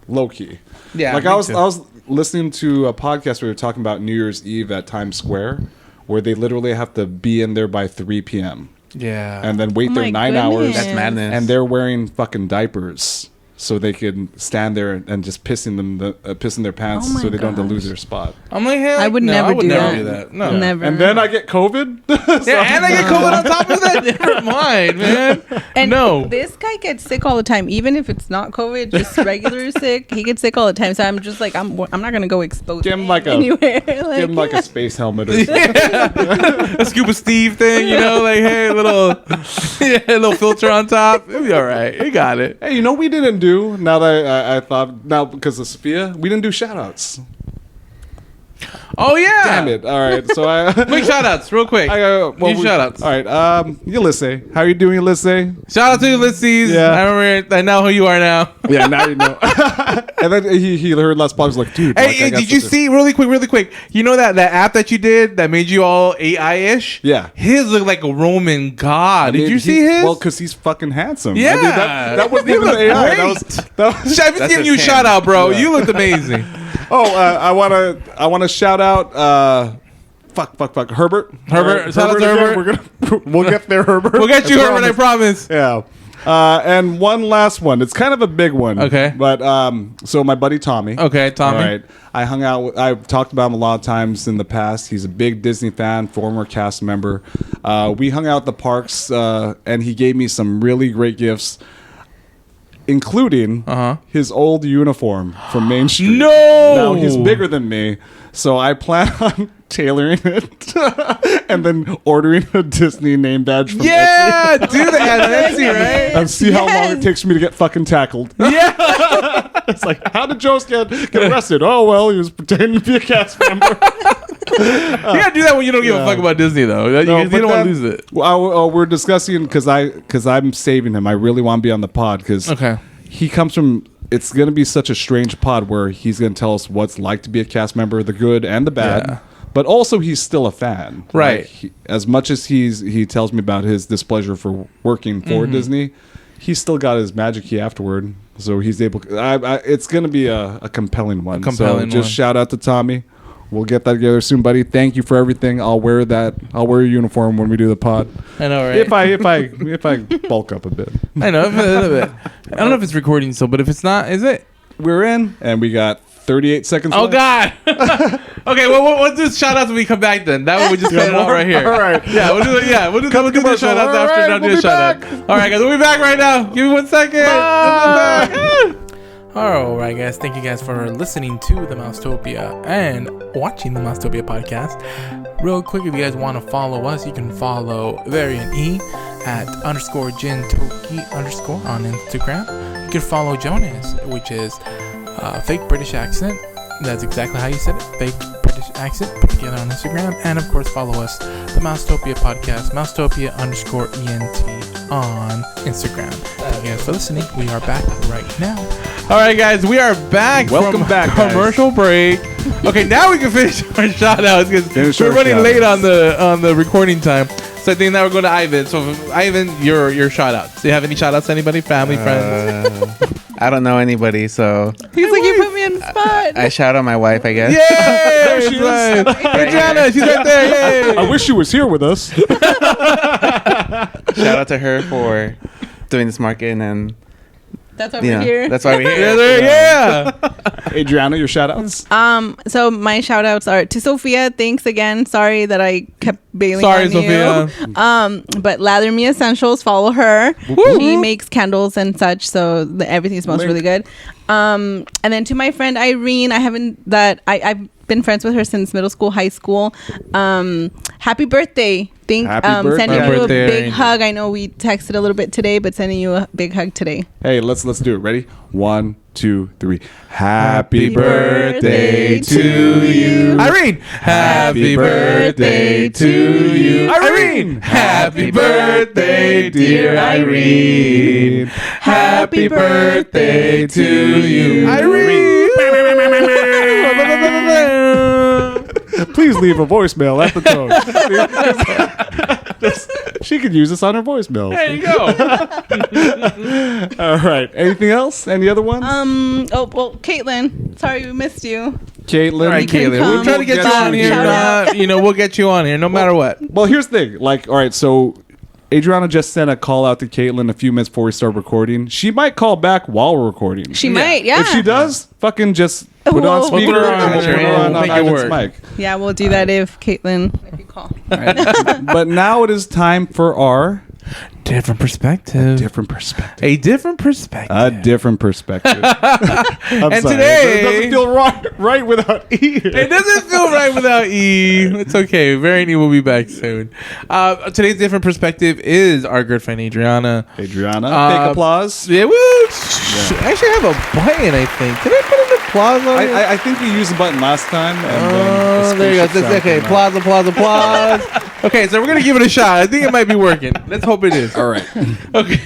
low key. Yeah, like I was listening to a podcast where we were talking about New Year's Eve at Times Square, where they literally have to be in there by 3 p.m. Yeah, and then wait there 9 goodness. hours. That's madness. And they're wearing fucking diapers, so they can stand there and just pissing their pants, Oh so they don't have to gosh. lose their spot. I'm like, hey, I would never do that. No, Never. And then I get COVID. Yeah, and I get COVID on top of that. Never mind, man. And no, this guy gets sick all the time, even if it's not COVID, just regular sick. He gets sick all the time. So I'm just like, I'm not gonna go expose Give him like anywhere. give him like a space helmet. Or something. a Scuba Steve thing, you know, like hey, a little filter on top. It'll be all right. You got it. Hey, you know what we didn't do? Now that I thought, now because of Sophia, we didn't do shout-outs. Oh yeah. Damn it. All right. So Quick shout outs, real quick. Shout outs. All right. Ulysses. How are you doing, Ulysses? Shout out to Ulysses. Yeah. I know who you are now. Yeah, now you know. And then he heard last podcast, was like, dude. Hey, did you see really quick? You know that app that you did that made you all AI-ish? Yeah. His looked like a Roman god. Did you see his? Well, because he's fucking handsome. Yeah. I mean, that wasn't even looked AI. great. That was I'm just giving you a shout out, bro. Yeah. You looked amazing. I want to shout out fuck Herbert. Herbert, shout out to again. Herbert. We'll get there, Herbert. We'll get you, Herbert. I promise. Yeah. And one last one. It's kind of a big one. Okay. But so my buddy Tommy. Okay, Tommy. All right. I hung out with, I've talked about him a lot of times in the past. He's a big Disney fan, former cast member. We hung out at the parks, and he gave me some really great gifts, including his old uniform from Main Street. No! Now he's bigger than me, so I plan on tailoring it and then ordering a Disney name badge from Yeah, do that on Etsy, right? and see how long it takes for me to get fucking tackled. Yeah. It's like, how did Jost get arrested? Oh, well, he was pretending to be a cast member. You gotta do that when you don't give a fuck about Disney, though. You don't want to lose it. We're discussing because I'm saving him. I really want to be on the pod because he comes from. It's gonna be such a strange pod where he's gonna tell us what's like to be a cast member, the good and the bad. Yeah. But also, he's still a fan, right? Like, as much as he tells me about his displeasure for working for Disney, he's still got his magic key afterward, so he's able. It's going to be a compelling one. So just shout out to Tommy. We'll get that together soon, buddy. Thank you for everything. I'll wear your uniform when we do the pod. I know, right? If I bulk up a bit. I know, a little bit. I don't know if it's recording still, but if it's not, is it? We're in, and we got 38 seconds Oh, left. God. Okay, well, we'll do shout-outs when we come back then. That way we just cut it off right here. All right. Yeah, we'll do the shout-outs after. All right, Now do we'll the be shout-out. back. All right, guys, we'll be back right now. Give me 1 second. Bye. All right, guys. Thank you guys for listening to the Mousetopia and watching the Mousetopia podcast. Real quick, if you guys want to follow us, you can follow Variant E at _JinToki_ on Instagram. You can follow Jonas, which is fake British accent. That's exactly how you said it. Fake British accent put together on Instagram. And of course, follow us, the Mousetopia podcast, Mousetopia_ENT on Instagram. Thank you guys for listening. We are back right now. All right, guys, we are back. Welcome from back, guys. Commercial break. Okay, now we can finish our shout outs because we're running late on the recording time. So I think now we're going to Ivan. So Ivan, your shout outs. Do you have any shout outs to anybody? Family, friends? I don't know anybody, so He's like, you put me on the spot. I shout out my wife, I guess. Yeah, There she is. Hey, Jana, she's right there. Yay. I wish she was here with us. Shout out to her for doing this marketing, and That's why we're here. that's why we're here. Yeah. Adriana, your shout outs? So my shout outs are to Sophia. Thanks again. Sorry that I kept bailing Sorry, on Sophia. you. But Lather Me Essentials, follow her. She makes candles and such, so everything smells really good. And then to my friend Irene, I've been friends with her since middle school, high school. Happy birthday. Happy birthday. Sending Happy you a birthday, big Irene. hug. I know we texted a little bit today, but sending you a big hug today. Hey, let's do it. Ready? 1, 2, 3. Happy birthday to you, Irene. Happy birthday to you, Irene. Happy birthday, dear Irene. Happy birthday to you, Irene. Please leave a voicemail at the tone. She could use this on her voicemail. There you go. All right. Anything else? Any other ones? Caitlin. Sorry we missed you. Caitlin. All right, Caitlin. We'll try to get you on here. We'll get you on here no matter what. Well, here's the thing. Like, all right, so Adriana just sent a call out to Caitlin a few minutes before we start recording. She might call back while we're recording. She might, yeah. If she does, fucking just put it on We'll speaker put her on, and we'll put her on make it Ivan's work. mic. Yeah, we'll do that if Caitlin, if you call. But now it is time for our Different perspective. different perspective. A different perspective. A different perspective. I'm And sorry. today- It doesn't feel right without E. It doesn't feel right without E. It's okay. Variety will be back soon. Today's different perspective is our good friend Adriana. Adriana, fake applause. Yeah, woo! I actually have a button, I think. Did I put an applause on it? I think we used the button last time. And Oh, there you go. Okay, applause, applause, applause. Okay, so we're going to give it a shot. I think it might be working. Let's hope it is. All right. Okay.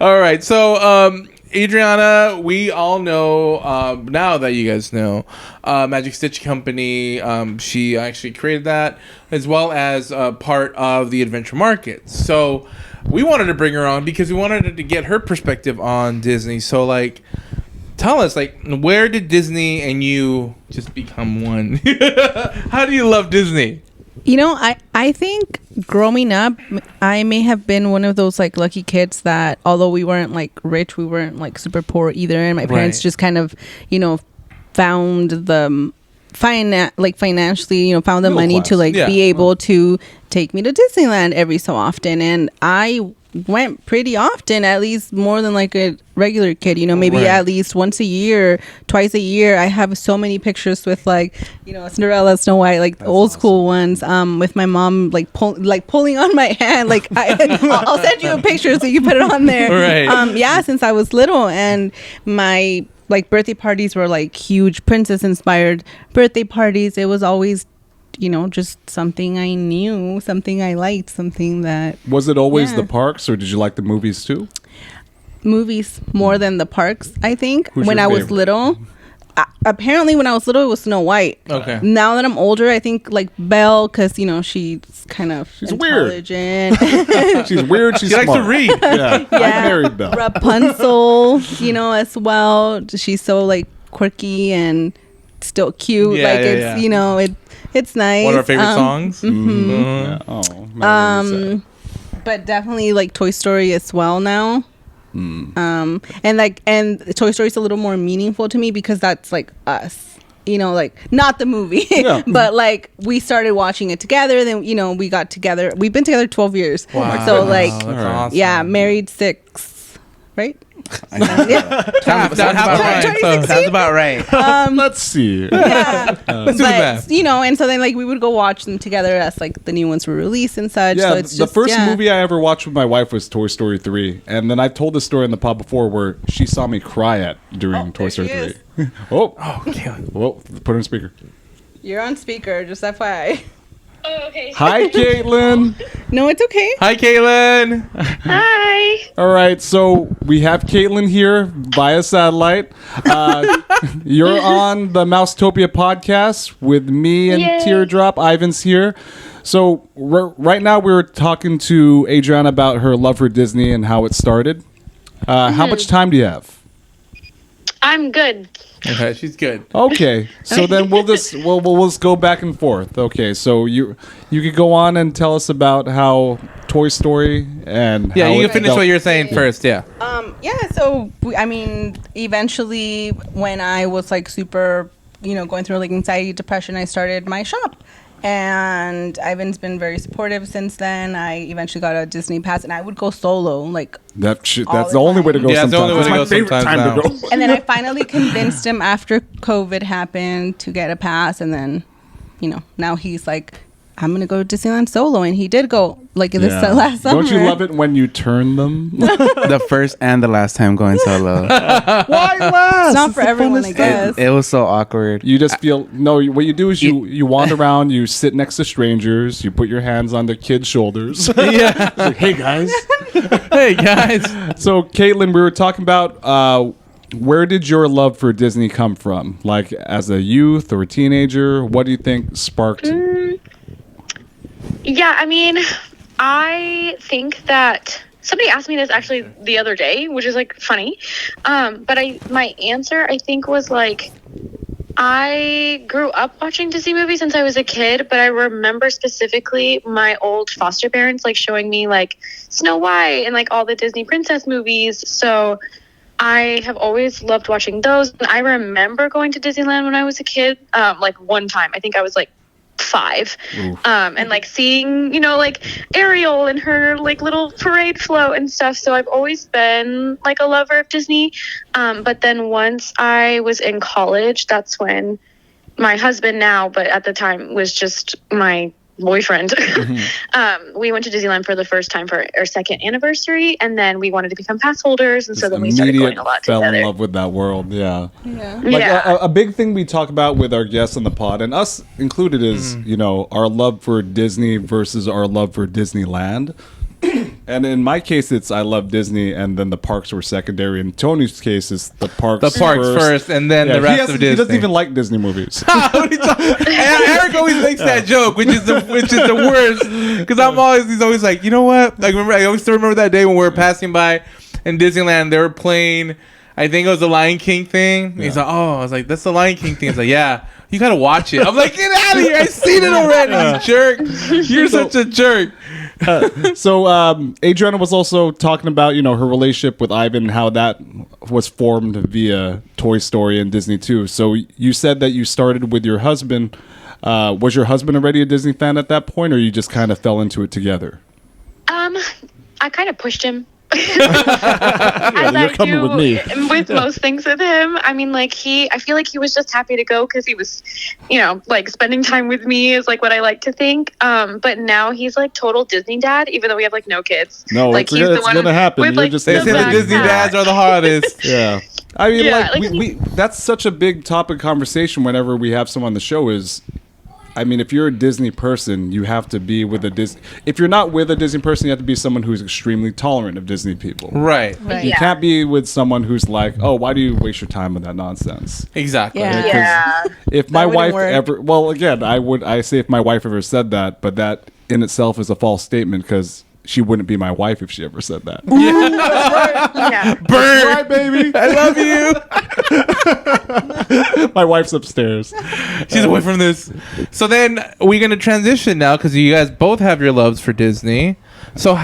All right. So, Adriana, we all know now that you guys know Magic Stitch Company. She actually created that as well as part of the Adventure Market. So we wanted to bring her on because we wanted to get her perspective on Disney. So, like, tell us, like, where did Disney and you just become one? How do you love Disney? You know, I think growing up, I may have been one of those like lucky kids that although we weren't like rich, we weren't like super poor either. And my parents Right. just kind of, found the financially, found the Middle money class. to like Yeah. be able to take me to Disneyland every so often. And I went pretty often, at least more than like a regular kid, maybe Right. at least once a year, twice a year. I have so many pictures with like, Cinderella, Snow White, like the old school ones, with my mom pulling on my hand. Like I'll send you a picture so you can put it on there. Right. Yeah, since I was little, and my like birthday parties were like huge princess inspired birthday parties. It was always just something I knew, something I liked, something that Was it always Yeah. the parks, or did you like the movies too? movies more than the parks, I think. Who's When your I was favorite? little, apparently when I was little, it was Snow White. Okay. Now that I'm older, I think like Belle, because she's kind of She's weird. intelligent. She's weird. She's She likes to smart. read. Yeah, I married Belle. Rapunzel, as well. She's so like quirky and still cute. Yeah, like yeah, it's yeah. it's nice. One of our favorite songs. Yeah. Oh, man, But definitely like Toy Story as well now. And Toy Story is a little more meaningful to me because that's like us, like not the movie, Yeah. but like we started watching it together. Then we got together. We've been together 12 years. Wow. So like, That's awesome. yeah, married 6, right? Sounds about right. So- Sounds about right. Let's see. Yeah, Let's do the math. but and so then like we would go watch them together as like the new ones were released and such. Yeah, so it's the just, first yeah. movie I ever watched with my wife was Toy Story 3. And then I've told this story in the pod before where she saw me cry at during Toy there Story she 3. is. Oh, Okay. well, put her on speaker. You're on speaker, just FYI. Oh, okay. Hi, Caitlin. No, it's okay. Hi, Kaylin. Hi. All right, so we have Caitlin here via satellite. You're on the Mousetopia podcast with me and Yay. Teardrop. Ivan's here. So right now we're talking to Adriana about her love for Disney and how it started. How much time do you have? I'm good. Okay, she's good. Okay, so then we'll just go back and forth. Okay, so you could go on and tell us about how Toy Story and Yeah, how you it can finish developed. what you're saying first. Yeah. Yeah, so eventually when I was like super, going through like anxiety, depression, I started my shop. And Ivan's been very supportive since then. I eventually got a Disney pass, and I would go solo, like. That's all the only way to go. Yeah, it's the only way sometimes. to It's go my favorite sometimes time now. to go. And then I finally convinced him after COVID happened to get a pass, and then, now he's like, I'm gonna go to Disneyland solo, and he did go like this Yeah. last summer. Don't you love it when you turn them? The first and the last time going solo. Why last? It's not for everyone, I guess. It was so awkward. You just feel what you do is you wander around, you sit next to strangers, you put your hands on their kids' shoulders. Yeah. Like, hey guys. Hey guys. So Caitlin, we were talking about where did your love for Disney come from? Like as a youth or a teenager, what do you think sparked? Yeah, I mean, I think that somebody asked me this actually the other day, which is like funny. But my answer I think was like I grew up watching Disney movies since I was a kid, but I remember specifically my old foster parents like showing me like Snow White and like all the Disney princess movies. So I have always loved watching those. And I remember going to Disneyland when I was a kid, like one time. I think I was like 5, and like seeing like Ariel and her like little parade float and stuff. So I've always been like a lover of Disney, but then once I was in college, that's when my husband now, but at the time was just my boyfriend, we went to Disneyland for the first time for our 2nd anniversary, and then we wanted to become pass holders, and so then we started going a lot fell together. in love with that world. Yeah. Yeah. Like Yeah. a big thing we talk about with our guests on the pod, and us included, is our love for Disney versus our love for Disneyland. And in my case, it's I love Disney, and then the parks were secondary. In Tony's case, it's the parks first, and then Yeah, the rest of Disney. He doesn't even like Disney movies. Eric always makes that joke, which is the worst. Because he's always like, you know what? Like, I always still remember that day when we were passing by in Disneyland. They were playing, I think it was the Lion King thing. He's like, oh, I was like, that's the Lion King thing. He's like, yeah. You gotta watch it. I'm like, get out of here! I seen it already, you jerk. You're such a jerk. So Adriana was also talking about, you know, her relationship with Ivan and how that was formed via Toy Story and Disney too. So you said that you started with your husband. Was your husband already a Disney fan at that point, or you just kind of fell into it together? I kind of pushed him. Yeah, you're coming with me. With most things with him. I mean, like I feel like he was just happy to go because he was, you know, like spending time with me is like what I like to think. But now he's like total Disney dad, even though we have like no kids. No, like, it's gonna happen. With, like, They say the Disney dads are the hardest. Yeah. I mean, Yeah, like we that's such a big topic of conversation whenever we have someone on the show is, I mean, if you're a Disney person, you have to be with a Disney. If you're not with a Disney person, you have to be someone who's extremely tolerant of Disney people. Right. You can't be with someone who's like, oh, why do you waste your time with that nonsense? Exactly. Yeah. If my wife work. ever, well, again, I say if my wife ever said that, but that in itself is a false statement because she wouldn't be my wife if she ever said that. Yeah. Burn, Right, baby. I love you. My wife's upstairs. She's away from this. So then we're gonna transition now because you guys both have your loves for Disney. So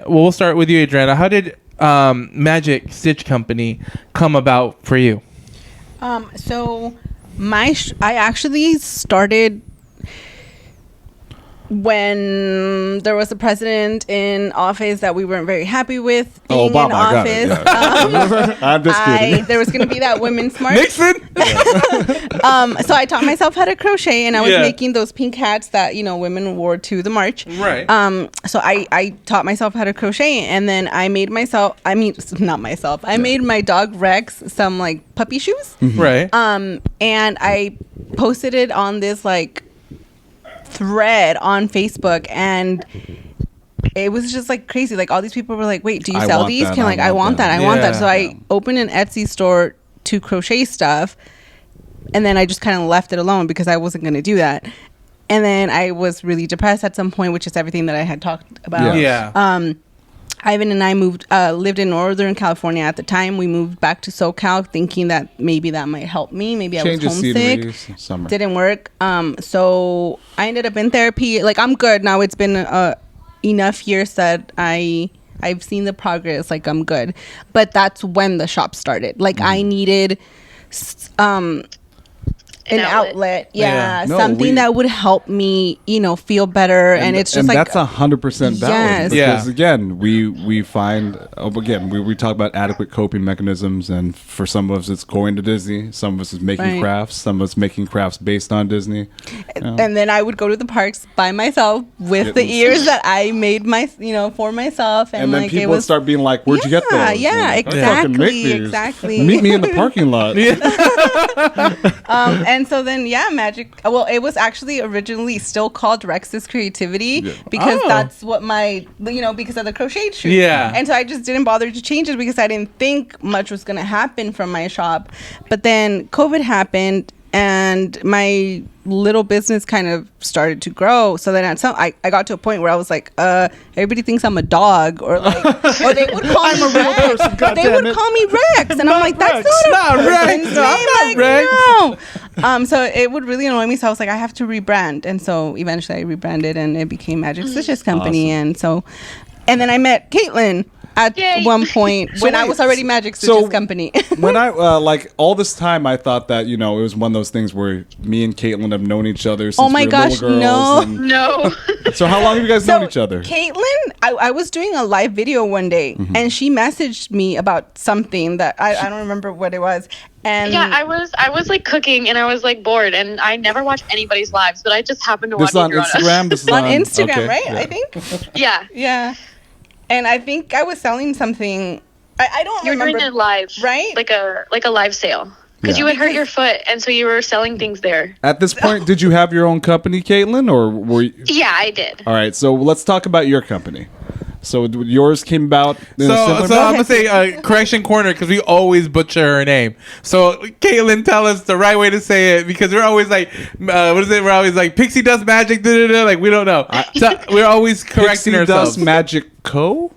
we'll start with you, Adriana. How did Magic Stitch Company come about for you? So I actually started when there was a president in office that we weren't very happy with being Obama, in I got office. it, yeah. I'm just kidding. There was going to be that women's march. Nixon. So I taught myself how to crochet, and I was Yeah. making those pink hats that, you know, women wore to the march. Right. So I taught myself how to crochet, and then I made myself. I mean, not myself. I made my dog Rex some like puppy shoes. Right. And I posted it on this like thread on Facebook, and it was just like crazy. Like all these people were like, "Wait, do you I sell want these?" that, Can like I want that. I want that. Yeah. So I opened an Etsy store to crochet stuff, and then I just kind of left it alone because I wasn't going to do that. And then I was really depressed at some point, which is everything that I had talked about. Yeah. Ivan and I lived in Northern California at the time. We moved back to SoCal thinking that maybe that might help me. Maybe Change I of was scenery, homesick. summer. Didn't work. So I ended up in therapy. Like I'm good now. It's been enough years that I've seen the progress. Like I'm good. But that's when the shop started. Like I needed an outlet. Yeah. No, something that would help me, you know, feel better. And it's just like that's 100% valid. Yes. Because Yeah. again, we find we talk about adequate coping mechanisms, and for some of us it's going to Disney, some of us is making Right. crafts, some of us making crafts based on Disney. And then I would go to the parks by myself with the Kittens. ears that I made for myself, And then like people it would was start being like, "Where'd you get those?" And Yeah, you're like, "I fucking make these. exactly. Meet me in the parking lot." And so then Magic. Well, it was actually originally still called Rex's Creativity because Oh. that's what because of the crochet shoe. Yeah. And so I just didn't bother to change it because I didn't think much was gonna happen from my shop. But then COVID happened, and my little business kind of started to grow. So then I got to a point where I was like, everybody thinks I'm a dog, or like, or they would call me Rex. They would call me Rex, and I'm like, that's not a Rex. person's No, I'm name. not Like, Rex. no. So it would really annoy me. So I was like, I have to rebrand, and so eventually I rebranded, and it became Magic Stitches Company, and then I met Caitlin at one point when I was already Magic Stitches Company. When I like all this time, I thought that it was one of those things where me and Caitlin have known each other since Oh my we were gosh, little girls. and- No. So how long have you guys known each other? Caitlin, I was doing a live video one day, and she messaged me about something that I don't remember what it was. And Yeah, I was like cooking and I was like bored, and I never watch anybody's lives, but I just happened to This watch is on Instagram. This is on Instagram, okay, right? yeah. I think. Yeah. Yeah. And I think I was selling something. I don't You were remember. doing it live, right? Like a live sale, because Yeah. you had hurt your foot, and so you were selling things there. At this point, did you have your own company, Caitlin, or were you? Yeah, I did. All right, so let's talk about your company. So yours came about. In a So similar I'm manner? gonna say correction corner because we always butcher her name. So Caitlin, tell us the right way to say it because we're always like, what is it? We're always like Pixie Dust Magic, like we don't know. So we're always correcting Pixie ourselves. Dust Magic Co.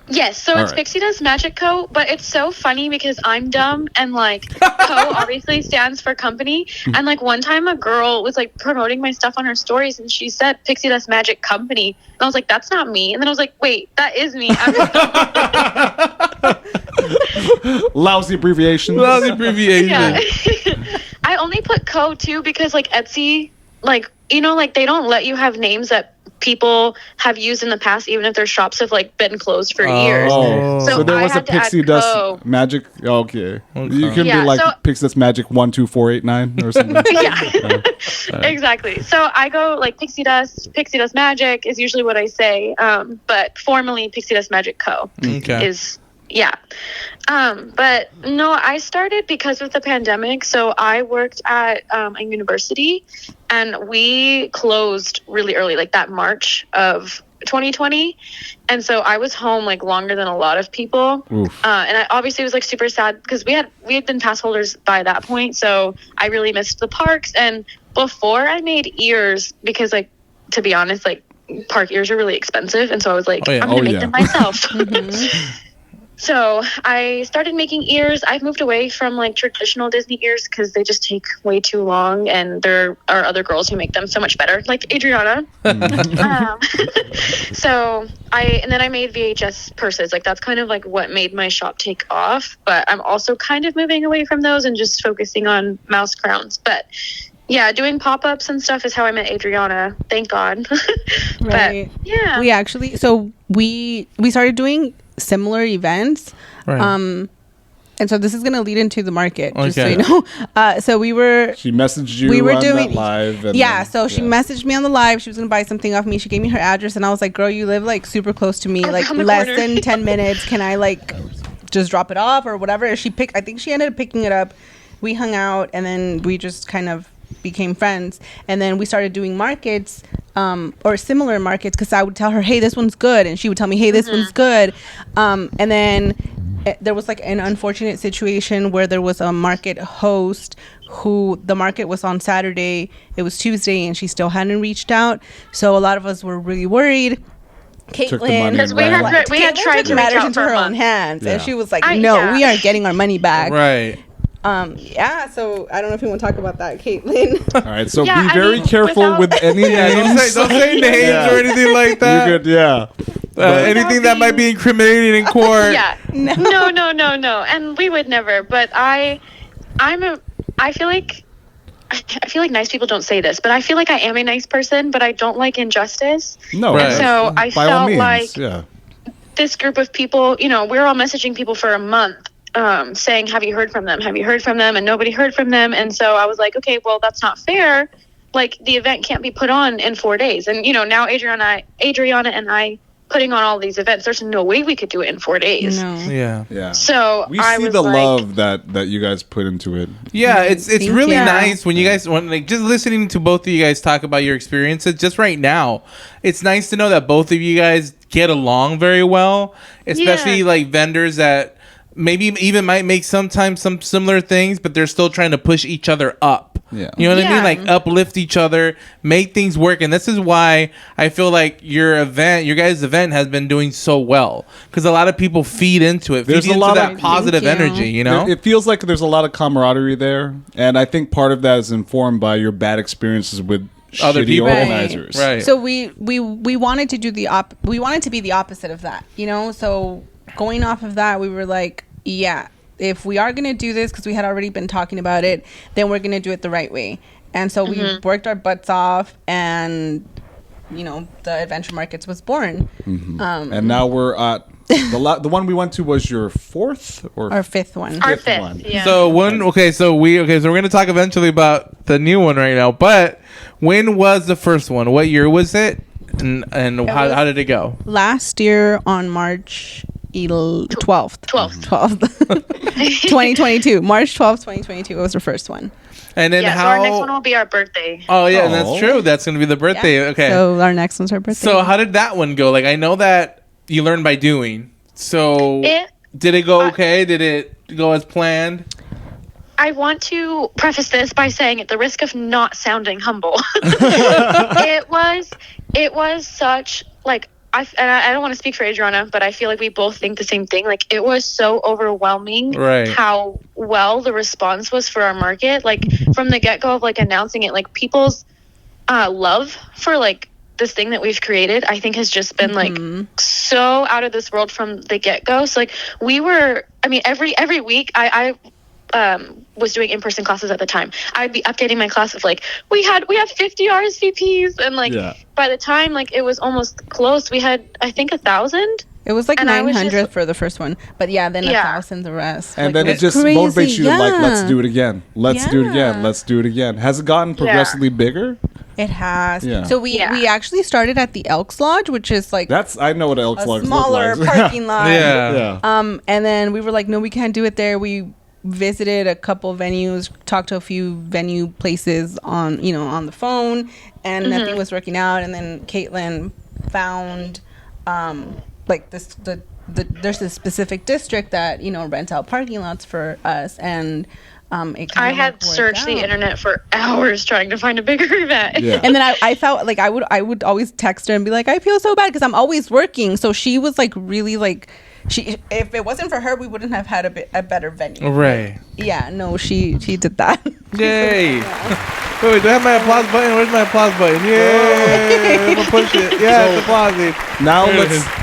Yes, so All it's right. Pixie Dust Magic Co. But it's so funny because I'm dumb and like Co obviously stands for company. And like one time a girl was like promoting my stuff on her stories and she said Pixie Dust Magic Company. And I was like, that's not me. And then I was like, wait, that is me. I'm Lousy abbreviation. Lousy abbreviation. Yeah. I only put Co too because like Etsy, like, you know, like they don't let you have names that people have used in the past, even if their shops have like been closed for years. Oh, so there I was a had to add Pixie Dust Co. Magic. Okay. You can Yeah, be like so- Pixie Dust Magic 12489 or something. Yeah. Exactly. So I go like Pixie Dust Magic is usually what I say. But formally Pixie Dust Magic Co. Okay. is, yeah. But no, I started because of the pandemic. So I worked at a university and we closed really early, like that March of 2020. And so I was home like longer than a lot of people. And I obviously was like super sad because we had been pass holders by that point. So I really missed the parks. And before I made ears, because like, to be honest, like park ears are really expensive. And so I was like, I'm going to make them myself. So I started making ears. I've moved away from like traditional Disney ears because they just take way too long, and there are other girls who make them so much better, like Adriana. So then I made VHS purses. Like that's kind of like what made my shop take off. But I'm also kind of moving away from those and just focusing on mouse crowns. But yeah, doing pop-ups and stuff is how I met Adriana. Thank God. Right. But yeah, We actually, so we started doing similar events. Right. And so this is going to lead into the market, just so Okay. you know. So we were She messaged you we were on doing that live. And yeah, then- so she messaged me on the live. She was gonna buy something off me. She gave me her address, and I was like, "Girl, you live like super close to me, like Around the less corner." than 10 minutes. Can I like just drop it off or whatever?" I think she ended up picking it up. We hung out, and then we just kind of became friends. And then we started doing markets, or similar markets, because I would tell her, "Hey, this one's good," and she would tell me, "Hey, this one's good." And then there was like an unfortunate situation where there was a market host who the market was on Saturday. It was Tuesday and she still hadn't reached out. So a lot of us were really worried. Took the money Caitlin, Because we had- like, we had Caitlin tried took to reach matters out into for a her own month. hands, and Yeah. she was like, I- "No, yeah. we are getting our money back." Right. Yeah. So I don't know if you want to talk about that, Caitlin. All right, so Yeah, be I very mean, careful without- with any names. Don't say names Yeah. or anything like that. You could, yeah. Anything that might be incriminating in court. Yeah. No. And we would never. But I feel like nice people don't say this, but I feel like I am a nice person, but I don't like injustice. No, Right. So I by all felt means, like yeah. this group of people, we were all messaging people for a month, saying, "Have you heard from them? Have you heard from them?" And nobody heard from them. And so I was like, okay, well, that's not fair. Like the event can't be put on in 4 days. And now Adriana and I putting on all these events. There's no way we could do it in 4 days. No. Yeah. Yeah. So We I see was the like, love that you guys put into it. Yeah, it's Thank really you. nice when you guys like just listening to both of you guys talk about your experiences just right now. It's nice to know that both of you guys get along very well, especially Yeah. like vendors that maybe even might make sometimes some similar things, but they're still trying to push each other up. Yeah. You know what I mean? Yeah. Like uplift each other, make things work. And this is why I feel like your guys' event has been doing so well. Because a lot of people feed into it, There's feed a into lot that of- positive Thank you. energy, you know? It feels like there's a lot of camaraderie there, and I think part of that is informed by your bad experiences with Other shitty people. organizers. Right. So we wanted to do we wanted to be the opposite of that, So going off of that, we were like, yeah, if we are gonna do this, because we had already been talking about it, then we're gonna do it the right way. And so we worked our butts off, and the Adventure Markets was born. And now we're at the one we went to was your fourth or Our fifth one. our fifth fifth. one. Yeah. So so we're gonna talk eventually about the new one right now. But when was the first one? What year was it? And how did it go? Last year on March 12th. 2022. March 12th, 2022 was the first one. And then So how? our next one will be our birthday. Oh yeah, and that's Oh. true. That's gonna be the birthday. Yeah. Okay. So our next one's our birthday. So how did that one go? Like I know that you learn by doing. So did it go okay? Did it go as planned? I want to preface this by saying, at the risk of not sounding humble, it was such like I don't want to speak for Adriana, but I feel like we both think the same thing. Like, it was so overwhelming how well the response was for our market. Like, from the get-go of like announcing it, like people's love for like this thing that we've created, I think has just been like so out of this world from the get-go. So like every week I was doing in-person classes at the time. I'd be updating my class of like, we have 50 RSVPs, and like by the time like it was almost closed, we had I think 1,000. It was like 900 for the first one, but then 1,000 the rest. And like, then it just motivates you to like, let's do it again. Let's do it again. Let's do it again. Has it gotten progressively bigger? It has. Yeah. So we actually started at the Elks Lodge, which is like I know what Elks Lodge smaller looks like. parking lot. Yeah. And then we were like, no, we can't do it there. We visited a couple venues, talked to a few venue places on the phone, and nothing was working out. And then Caitlin found like there's this specific district that rent out parking lots for us, and I had searched the internet for hours trying to find a bigger event. Yeah. And then I felt like I would always text her and be like, I feel so bad because I'm always working. So she was like really like, if it wasn't for her, we wouldn't have had a better venue. Right. Yeah, no, she did that. Yay. Wait, do I have my applause button? Where's my applause button? Yay. I'm gonna push it. Yeah, it's applause.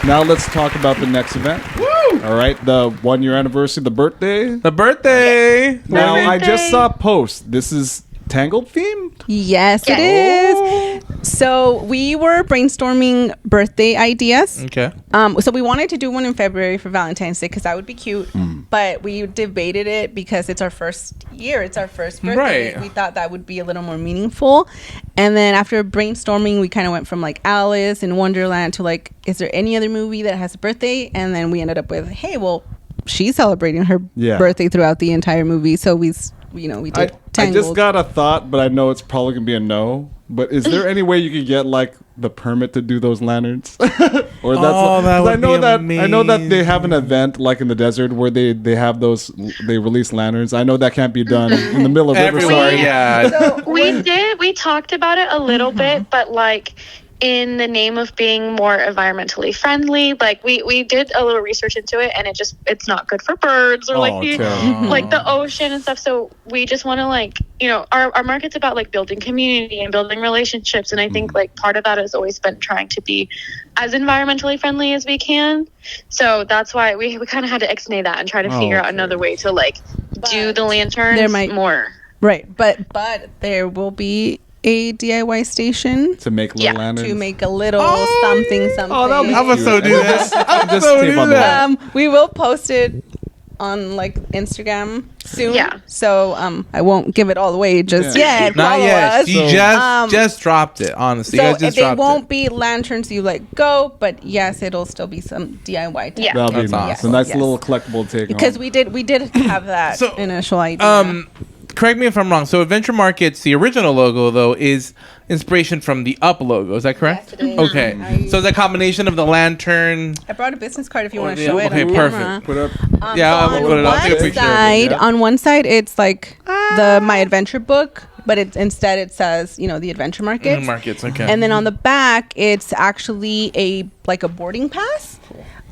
Now let's talk about the next event. Woo! All right, the 1 year anniversary, the birthday. The birthday. Now I just saw a post. This is Tangled themed? Yes, it is. So we were brainstorming birthday ideas. Okay. So we wanted to do one in February for Valentine's Day because that would be cute. But we debated it because it's our first year. It's our first birthday. Right. We thought that would be a little more meaningful. And then after brainstorming, we kind of went from like Alice in Wonderland to like, is there any other movie that has a birthday? And then we ended up with, hey, well, she's celebrating her birthday throughout the entire movie. So we did I just got a thought, but I know it's probably gonna be a no. But is there any way you could get like the permit to do those lanterns? Or that's I know that they have an event like in the desert where they have those, they release lanterns. I know that can't be done in the middle of Riverside. So we talked about it a little bit, but like, in the name of being more environmentally friendly, like we did a little research into it, and it's not good for birds or like the ocean and stuff. So we just want to like, our market's about like building community and building relationships, and I think like part of that has always been trying to be as environmentally friendly as we can. So that's why we kind of had to ixnay that and try to figure out another way to like do the lanterns more. Right, but there will be a DIY station to make little lanterns. To make a little something. Oh, I'm gonna so do that. We will post it on like Instagram soon. Yeah. So I won't give it all away just yet. Not yet. She just dropped it. Honestly, so they won't be lanterns you like go, but yes, it'll still be some DIY. Yeah, that'll be nice. Awesome. A nice little collectible take. Because we did have that initial idea. Correct me if I'm wrong. So Adventure Market's, the original logo, though, is inspiration from the Up logo. Is that correct? Yes, it is. Okay. So it's a combination of the lantern. I brought a business card if you want to show it. Okay, perfect. Put up. I'm going to put it up. Take a picture of it. On one side, it's like the My Adventure book, but instead it says, the Adventure Market. Markets, okay. And then on the back, it's actually a boarding pass.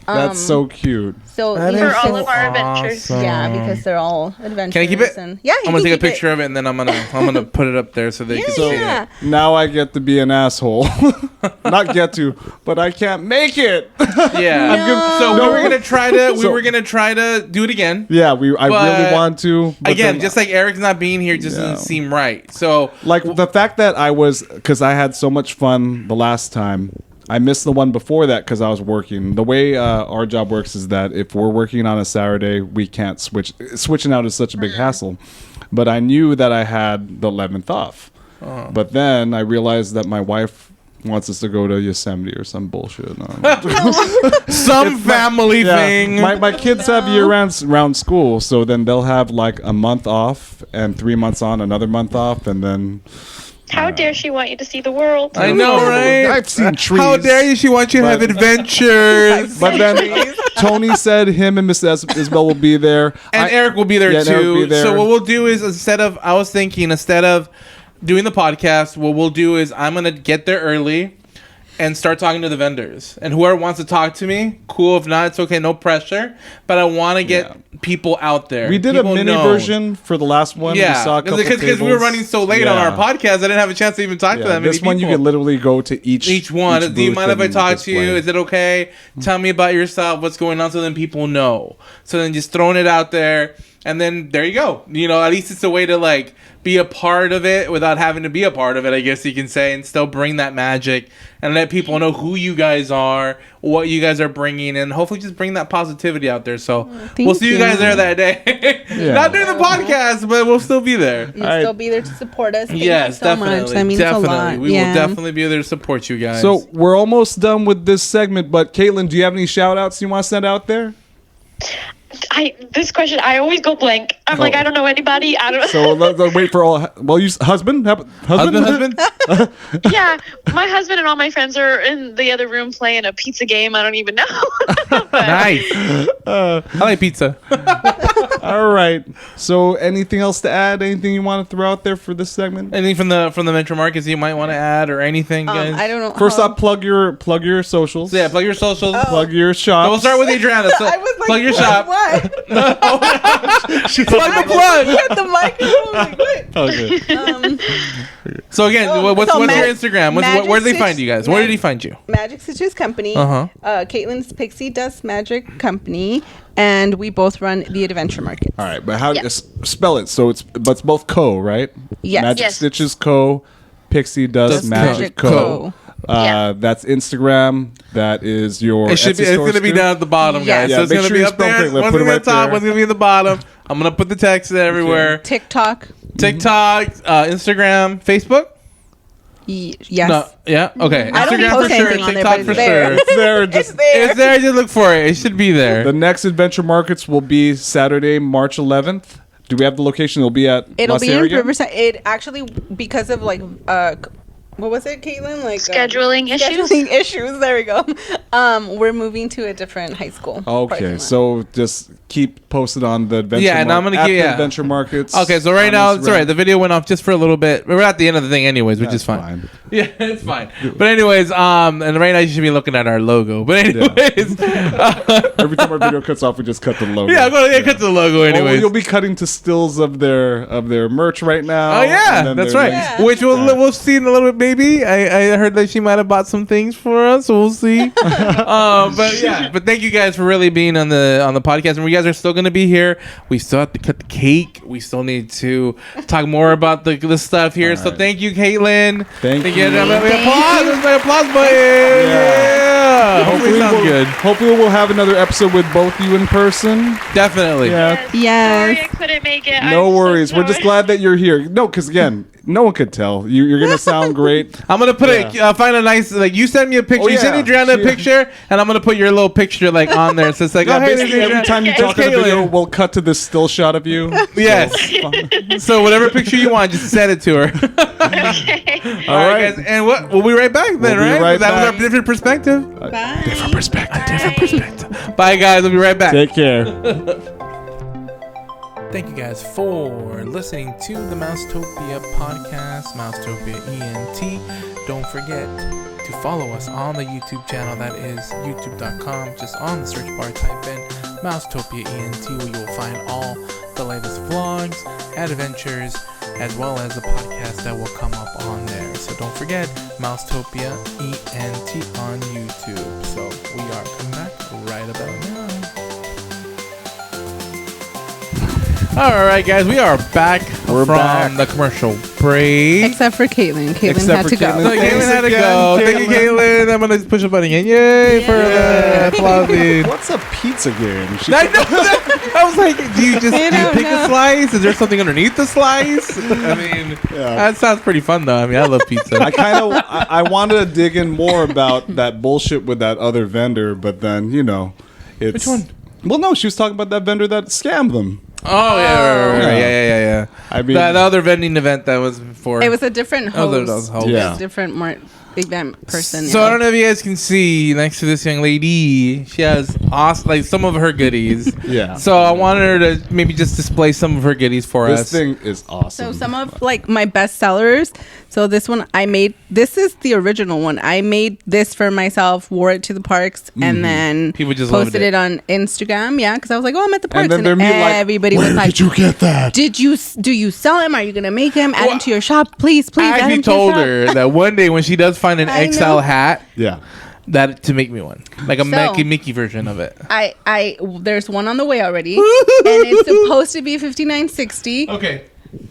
That's so cute. So for all of our adventures, because they're all adventures. Can I keep it? And, I'm gonna take a picture of it, and then I'm gonna put it up there so they can see it. Now I get to be an asshole. Not get to, but I can't make it. Yeah. So we were gonna try to do it again. Yeah, I really want to. But again, just like Eric's not being here, just doesn't seem right. So like the fact that because I had so much fun the last time. I missed the one before that because I was working. The way our job works is that if we're working on a Saturday, we can't switch. Switching out is such a big hassle. But I knew that I had the 11th off. But then I realized that my wife wants us to go to Yosemite or some bullshit. Some family thing. My kids have year-round school, so then they'll have like a month off and 3 months on, another month off, and then... How dare she want you to see the world? I know, right? I've seen trees. How dare you? She wants you to have adventures. But then Tony said him and Miss Isabel will be there. And Eric will be there too. So what we'll do is instead of doing the podcast, what we'll do is I'm going to get there early. and start talking to the vendors. And whoever wants to talk to me, cool. If not, it's okay. No pressure. But I want to get people out there. We did people a mini version for the last one. Yeah, we saw because we were running so late on our podcast, I didn't have a chance to even talk to them. This one, you could literally go to each one. Do you mind if I talk to you? display. Is it okay? Tell me about yourself. What's going on? So then people know. So then just throwing it out there. And then there you go. You know, at least it's a way to like be a part of it without having to be a part of it, I guess you can say, and still bring that magic and let people know who you guys are, what you guys are bringing, and hopefully just bring that positivity out there. So we'll see you guys there that day. Not during the podcast, but we'll still be there. You'll still be there to support us. Thank yes, you so definitely. much. That means a lot. We will definitely be there to support you guys. So we're almost done with this segment, but Caitlin, do you have any shout outs you want to send out there? This question, I always go blank. I'm like, I don't know anybody. I don't know. So let's wait for all. Well, you husband. Yeah, my husband and all my friends are in the other room playing a pizza game. I don't even know. Nice. I like pizza. All right. So anything else to add? Anything you want to throw out there for this segment? Anything from the Metro Markets you might want to add or anything, guys? I don't know. First off, plug your socials. So yeah, plug your socials. Plug your shop. So we'll start with Adriana. So I was like, plug your shop. What? She's plug the plug. At the microphone. What? Okay. So again, what's your Instagram? Where do they find you guys? Where did he find you? Magic Stitches Company. Caitlin's Pixie Dust Magic Company, and we both run the Adventure Market. All right, but how spell it? So it's both Co, right? Yes. Magic Stitches Co. Pixie Dust Magic Co. That's Instagram. That is your. It should be. It's going to be down at the bottom, guys. Yeah, So it's going to be up there. One's going to be at the top. One's going to be at the bottom. I'm going to put the text everywhere. TikTok, Instagram, Facebook. Yes. No, yeah. Okay. I don't Instagram post for sure. anything on there, TikTok but for it's there. sure. It's there. It's there. Just look for it. It should be there. The next Adventure Markets will be Saturday, March 11th. Do we have the location? It'll be at. It'll be in Riverside. It actually, because of like what was it, Caitlin? Like scheduling issues. Scheduling issues. There we go. We're moving to a different high school. Okay, so just keep posted on the Adventure. Yeah, and I'm gonna give Adventure Markets. Okay, so right now it's all right. The video went off just for a little bit. We're at the end of the thing, anyways, which is fine. Yeah, it's fine. But anyways, and right now you should be looking at our logo. But anyways, every time our video cuts off, we just cut the logo. Yeah, cut the logo. Anyways, you'll be cutting to stills of their merch right now. Oh yeah, that's right. Which we'll see in a little bit. Maybe I heard that she might have bought some things for us, so we'll see. But yeah, but thank you guys for really being on the podcast, and we guys are still going to be here. We still have to cut the cake. We still need to talk more about the stuff here. Right. So thank you, Caitlin. Thank you. Applause. There's my applause button. Yeah. Hopefully sounds good. Hopefully we'll have another episode with both you in person. Definitely. Yes. Yes. Sorry I couldn't make it. No worries. We're just glad that you're here. No, because again, no one could tell. You're gonna sound great. I'm gonna put find a nice you send me a picture. You send Adriana a picture, and I'm gonna put your little picture on there. So it's like, basically every time you talk in the video, we'll cut to this still shot of you. Yes. So whatever picture you want, just send it to her. Okay. All right, guys, and we'll be right back then, right? That was our different perspective. Bye. Different perspective. Bye, guys. We'll be right back. Take care. Thank you guys for listening to the Mousetopia podcast, Mousetopia ENT. Don't forget to follow us on the YouTube channel. That is youtube.com. Just on the search bar, type in Mousetopia ENT, where you will find all the latest vlogs, adventures, as well as the podcast that will come up on there. So don't forget Mousetopia ENT on YouTube. So we are coming back right about now. All right, guys, we are back from the commercial break. Except for Caitlin. Caitlin had to go. Caitlin had to go. Thank you, Caitlin. I'm going to push a button again. Yay for the applauding. What's a pizza game? I was like, do you pick a slice? Is there something underneath the slice? I mean, that sounds pretty fun, though. I mean, I love pizza. I wanted to dig in more about that bullshit with that other vendor, but then, it's... Which one? Well, no, she was talking about that vendor that scammed them. Oh, yeah. I mean, that other vending event that was before. It was a different host. Yeah. Different event person. So I don't know if you guys can see next to this young lady, she has awesome, like some of her goodies. Yeah. So I wanted her to maybe just display some of her goodies for us. This thing is awesome. So some of like my best sellers. So this one I made. This is the original one. I made this for myself, wore it to the parks, and then People just posted loved it. it on Instagram. Yeah, because I was like, oh, I'm at the parks, then and they're me like, everybody was "Where like, did you get that? do you sell him? Are you gonna make him? Add him to your shop, please, please. I add actually him to your told shop." her that one day when she does find an I XL know. hat, Yeah. that to make me one, like a So- Mickey version of it. There's one on the way already, and it's supposed to be $59.60. Okay,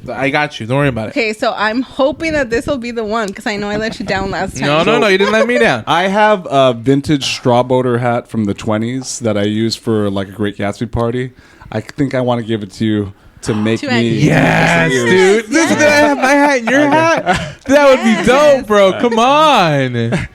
I got you. Don't worry about it. Okay, so I'm hoping that this will be the one because I know I let you down last time. No, you didn't let me down. I have a vintage straw boater hat from the 20s that I used for like a Great Gatsby party. I think I want to give it to you to make To me. Andy. Yes, dude. This is gonna have my hat and your hat. That would be dope, bro. Come on.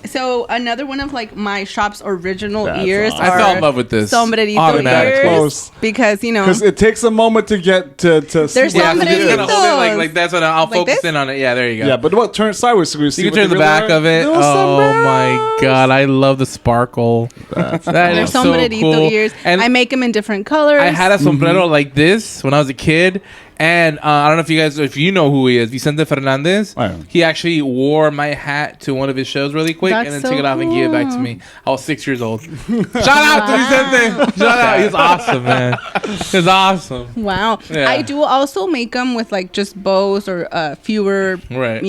So another one of like my shop's original That's ears. awesome. I are fell in love with this. Sombrerito Automatically. ears Close. because you know Because it takes a moment to get to There's see Yeah, what so it just is. gonna hold it like that's what I'll Like focus this? in on it. Yeah, there you go. Yeah, but what? Turn it sideways so we see. You can what turn they the really back are. of it. Little Oh my sombreros. god, I love the sparkle. That they're is so sombrerito cool. ears. And I make them in different colors. I had a sombrero like this when I was a kid. And I don't know if you know who he is, Vicente Fernandez. I know. He actually wore my hat to one of his shows really quick, That's and then so took it off and gave it back to cool. me. I was 6 years old. Shout out to Vicente. Shout out. He's awesome, man. He's awesome. Wow. Yeah. I do also make them with like just bows or fewer, Right.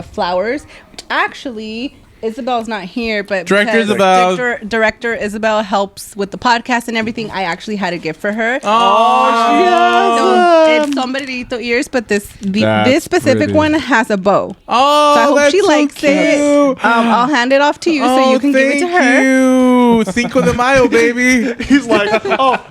flowers. Which actually, Isabel's not here, but Director because Isabel. Director Isabel helps with the podcast and everything. I actually had a gift for her. Oh, So it's sombrerito ears, but this That's specific pretty. one has a bow. Oh, So I hope that's she so likes cute. it. I'll hand it off to you so you can give it to her. Thank you. Cinco de Mayo, baby. He's like,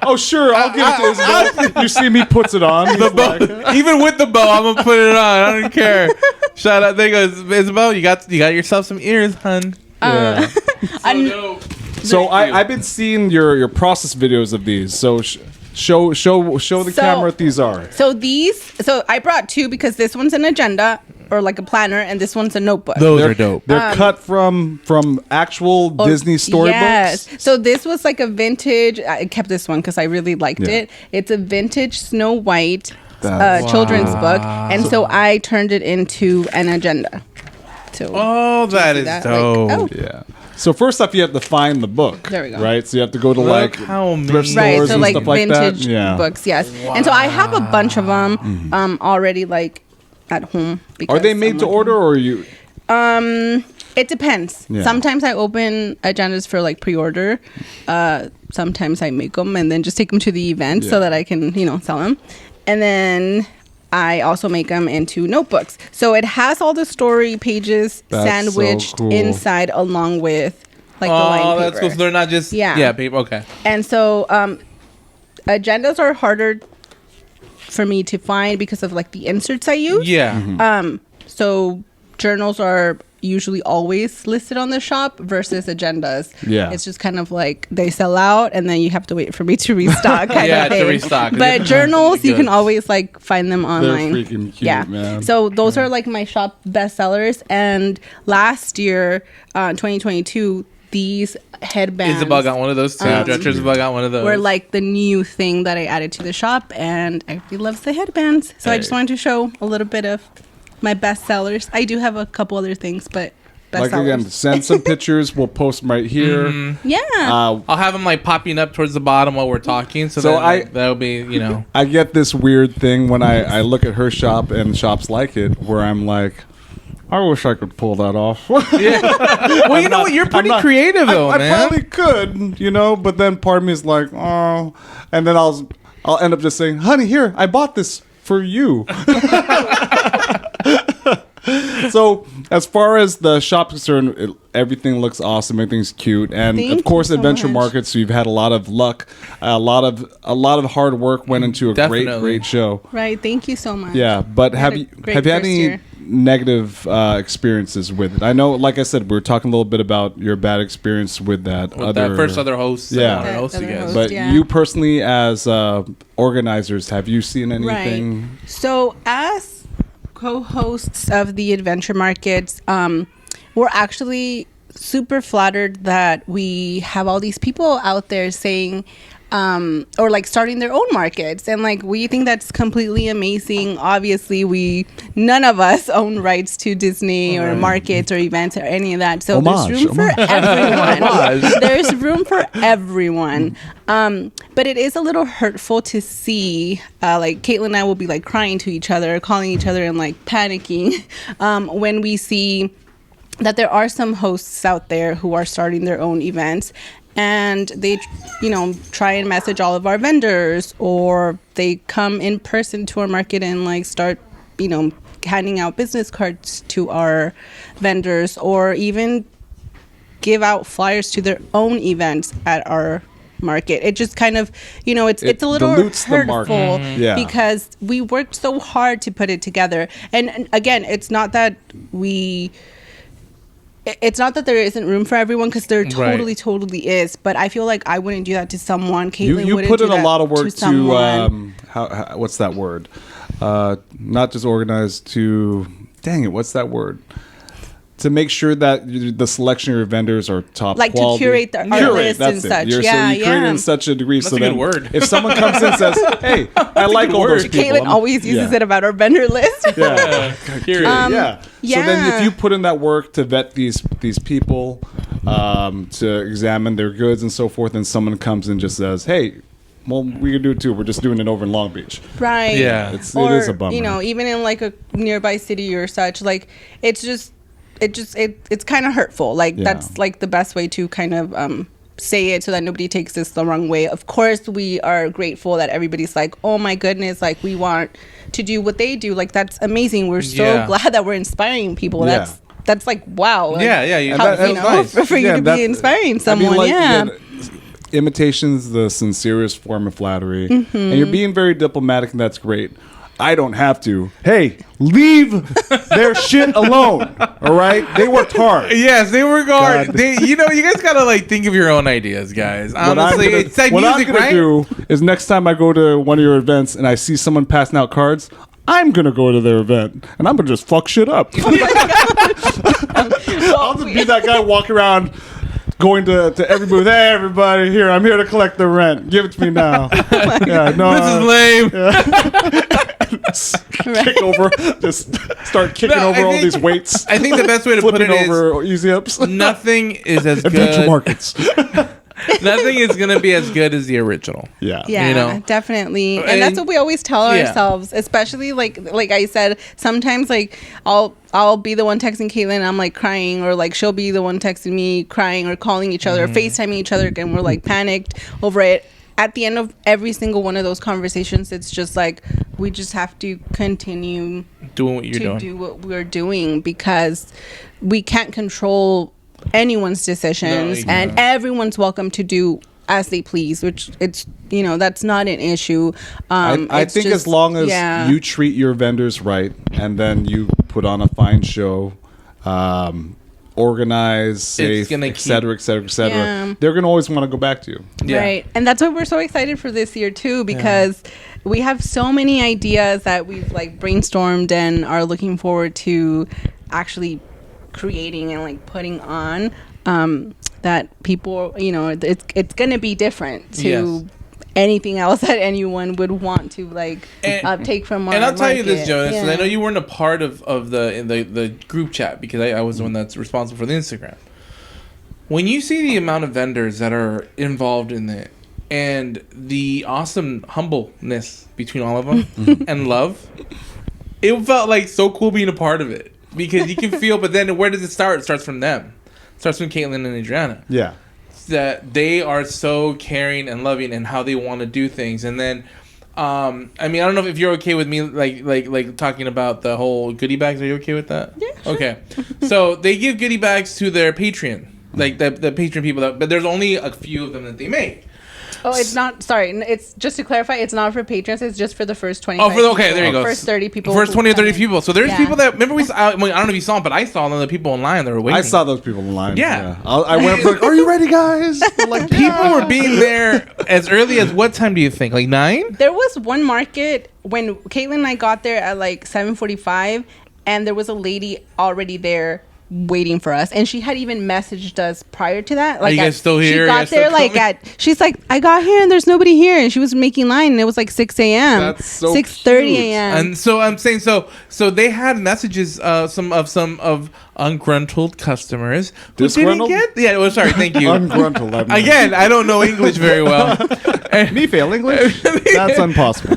oh, sure, I'll give it to Isabel. You see me puts it on. He's like, Even with the bow, I'm gonna put it on. I don't care. Shout out. There you go, Isabel. You got yourself some ears, hun. yeah. So dope. So I've been seeing your process videos of these. So show the So- camera what these are. So I brought two because this one's an agenda or like a planner, and this one's a notebook. Those are dope. They're cut from actual Disney storybooks. Yes. So this was like a vintage. I kept this one because I really liked Yeah. it. It's a vintage Snow White That's- children's book, and so I turned it into an agenda. So Oh, that see is that? dope. Like, oh. Yeah. So first off, you have to find the book. There we go. Right. So you have to go to Look like how thrift amazing. Right, stores so and like stuff like that. vintage Yeah. books, yes. And so I have a bunch of them already like at home. Are because they made I'm to like- order or you? It depends. Yeah. Sometimes I open agendas for like pre-order. Sometimes I make them and then just take them to the event so Yeah. that I can, sell them. And then I also make them into notebooks. So it has all the story pages That's so sandwiched cool. inside along with like the line Oh, paper. that's cool. So they're not just Yeah. paper. Okay. And so agendas are harder for me to find because of like the inserts I use. Yeah. So journals are usually always listed on the shop versus agendas. Yeah. It's just kind of like they sell out and then you have to wait for me to restock kind Yeah, of to thing. restock. But journals, you can Goods. always like find them online. freaking cute, yeah. man. So those are like my shop bestsellers. And last year, 2022, these headbands Isabel got one of those too. Director Isabel got one of those. were like the new thing that I added to the shop, and everybody loves the headbands. So I just wanted to show a little bit of my best sellers. I do have a couple other things, but best Like sellers. again, send some pictures. We'll post them right here. Mm-hmm. Yeah. I'll have them like popping up towards the bottom while we're talking. So, So then, I- that'll be I get this weird thing when I look at her shop and shops like it, where I'm like, I wish I could pull that off. Well, you know what? You're pretty creative though, I man. probably could, but then part of me is like, oh, and then I'll end up just saying, honey, here, I bought this for you. So as far as the shop is concerned, everything looks awesome. Everything's cute, and Thank of course, you so Adventure much. Market. So you've had a lot of luck, a lot of hard work went into a Definitely. great show. Right. Thank you so much. Yeah, but had have a you great had first any year. negative experiences with it? I know, like I said, we were talking a little bit about your bad experience with that With that first other host. Yeah. That host That you other guys. host. But Yeah. you personally, as organizers, have you seen anything? Right. So as co-hosts of the adventure markets, we're actually super flattered that we have all these people out there saying or like starting their own markets, and like we think that's completely amazing. Obviously none of us own rights to Disney or markets or events or any of that, so there's room for everyone. There's room for everyone. But it is a little hurtful to see like Caitlin and I will be like crying to each other, calling each other, and like panicking when we see that there are some hosts out there who are starting their own events, and they, try and message all of our vendors, or they come in person to our market and like start, handing out business cards to our vendors, or even give out flyers to their own events at our market. It just kind of, it's a little hurtful because we worked so hard to put it together. And again, it's not that there isn't room for everyone, because there totally is. But I feel like I wouldn't do that to someone. Caitlin you wouldn't put do in a that lot of work to how what's that word? Not just organized to. Dang it! What's that word? To make sure that the selection of your vendors are top like quality. To curate our list and such. So you curate it in such a degree. That's so a good word. If someone comes in and says, "Hey, I like all those people," Caitlin always uses it about our vendor list. Yeah. So then, if you put in that work to vet these people, to examine their goods and so forth, and someone comes and just says, "Hey, well, we can do it too. We're just doing it over in Long Beach." Right. Yeah. It is a bummer. Even in like a nearby city or such, like it's kind of hurtful. Like that's like the best way to kind of say it, so that nobody takes this the wrong way. Of course, we are grateful that everybody's like, oh my goodness, like we want to do what they do. Like that's amazing. We're so glad that we're inspiring people. That's like wow. Like, nice. for you to be inspiring someone. Imitation's the sincerest form of flattery, and you're being very diplomatic, and that's great. I don't have to. Hey, leave their shit alone. All right, they worked hard. Yes, they work hard. You guys gotta like think of your own ideas, guys. Honestly, it's like music, what I'm gonna do is next time I go to one of your events and I see someone passing out cards, I'm gonna go to their event and I'm gonna just fuck shit up. I'll just be that guy walking around, going to every booth. Hey, everybody, here, I'm here to collect the rent. Give it to me now. This is lame. Kick over, just start kicking over all these weights. I think the best way to put it over easy ups. Nothing is as Adventure good. markets. Nothing is gonna be as good as the original. Yeah, definitely. And that's what we always tell ourselves, especially like I said, sometimes like I'll be the one texting Caitlin and I'm like crying, or like she'll be the one texting me crying, or calling each other, or FaceTiming each other, and we're like panicked over it. At the end of every single one of those conversations, it's just like we just have to continue doing what you're doing. Do what we're doing, because we can't control anyone's decisions, and everyone's welcome to do as they please, which that's not an issue. I think just, as long as you treat your vendors right, and then you put on a fine show, organized, safe, et cetera, they're going to always want to go back to you. Right. And that's why we're so excited for this year too, because we have so many ideas that we've like brainstormed and are looking forward to actually creating and like putting on, that people, it's going to be different to anything else that anyone would want to like take from our And I'll tell you market. this, Jonas, and I know you weren't a part of the group chat, because I was the one that's responsible for the Instagram. When you see the amount of vendors that are involved in it, and the awesome humbleness between all of them and love, it felt like so cool being a part of it, because you can feel. But then where does it start? It starts from them. It starts from Caitlin and Adriana. Yeah. That they are so caring and loving and how they want to do things. And then I mean, I don't know if you're okay with me like talking about the whole goodie bags. Are you okay with that? Yeah, sure. Okay. So they give goodie bags to their Patreon, like the Patreon people, but there's only a few of them that they make. Oh, it's not. Sorry, it's just to clarify. It's not for patrons. It's just for the first 25. Okay, there you go. First 30 people. First 20 or 30 people. So there's Yeah. people that remember we saw. I don't know if you saw them, but I saw them. The people online that were waiting. I saw those people in line. Yeah. I went up like, "Are you ready, guys?" They're like, People were being there as early as what time do you think? Like 9? There was one market when Caitlin and I got there at like 7:45, and there was a lady already there waiting for us, and she had even messaged us prior to that. Like, you guys still here? She You got guys there still like coming? she's like, I got here and there's nobody here, and she was making line, and it was like 6 a.m. That's so 6:30 cute. a.m. And so I'm saying so they had messages some of ungruntled customers who didn't Disgruntled? get. Yeah, well, sorry, thank you. ungruntled. I mean. Again, I don't know English very well. Me fail English? That's impossible.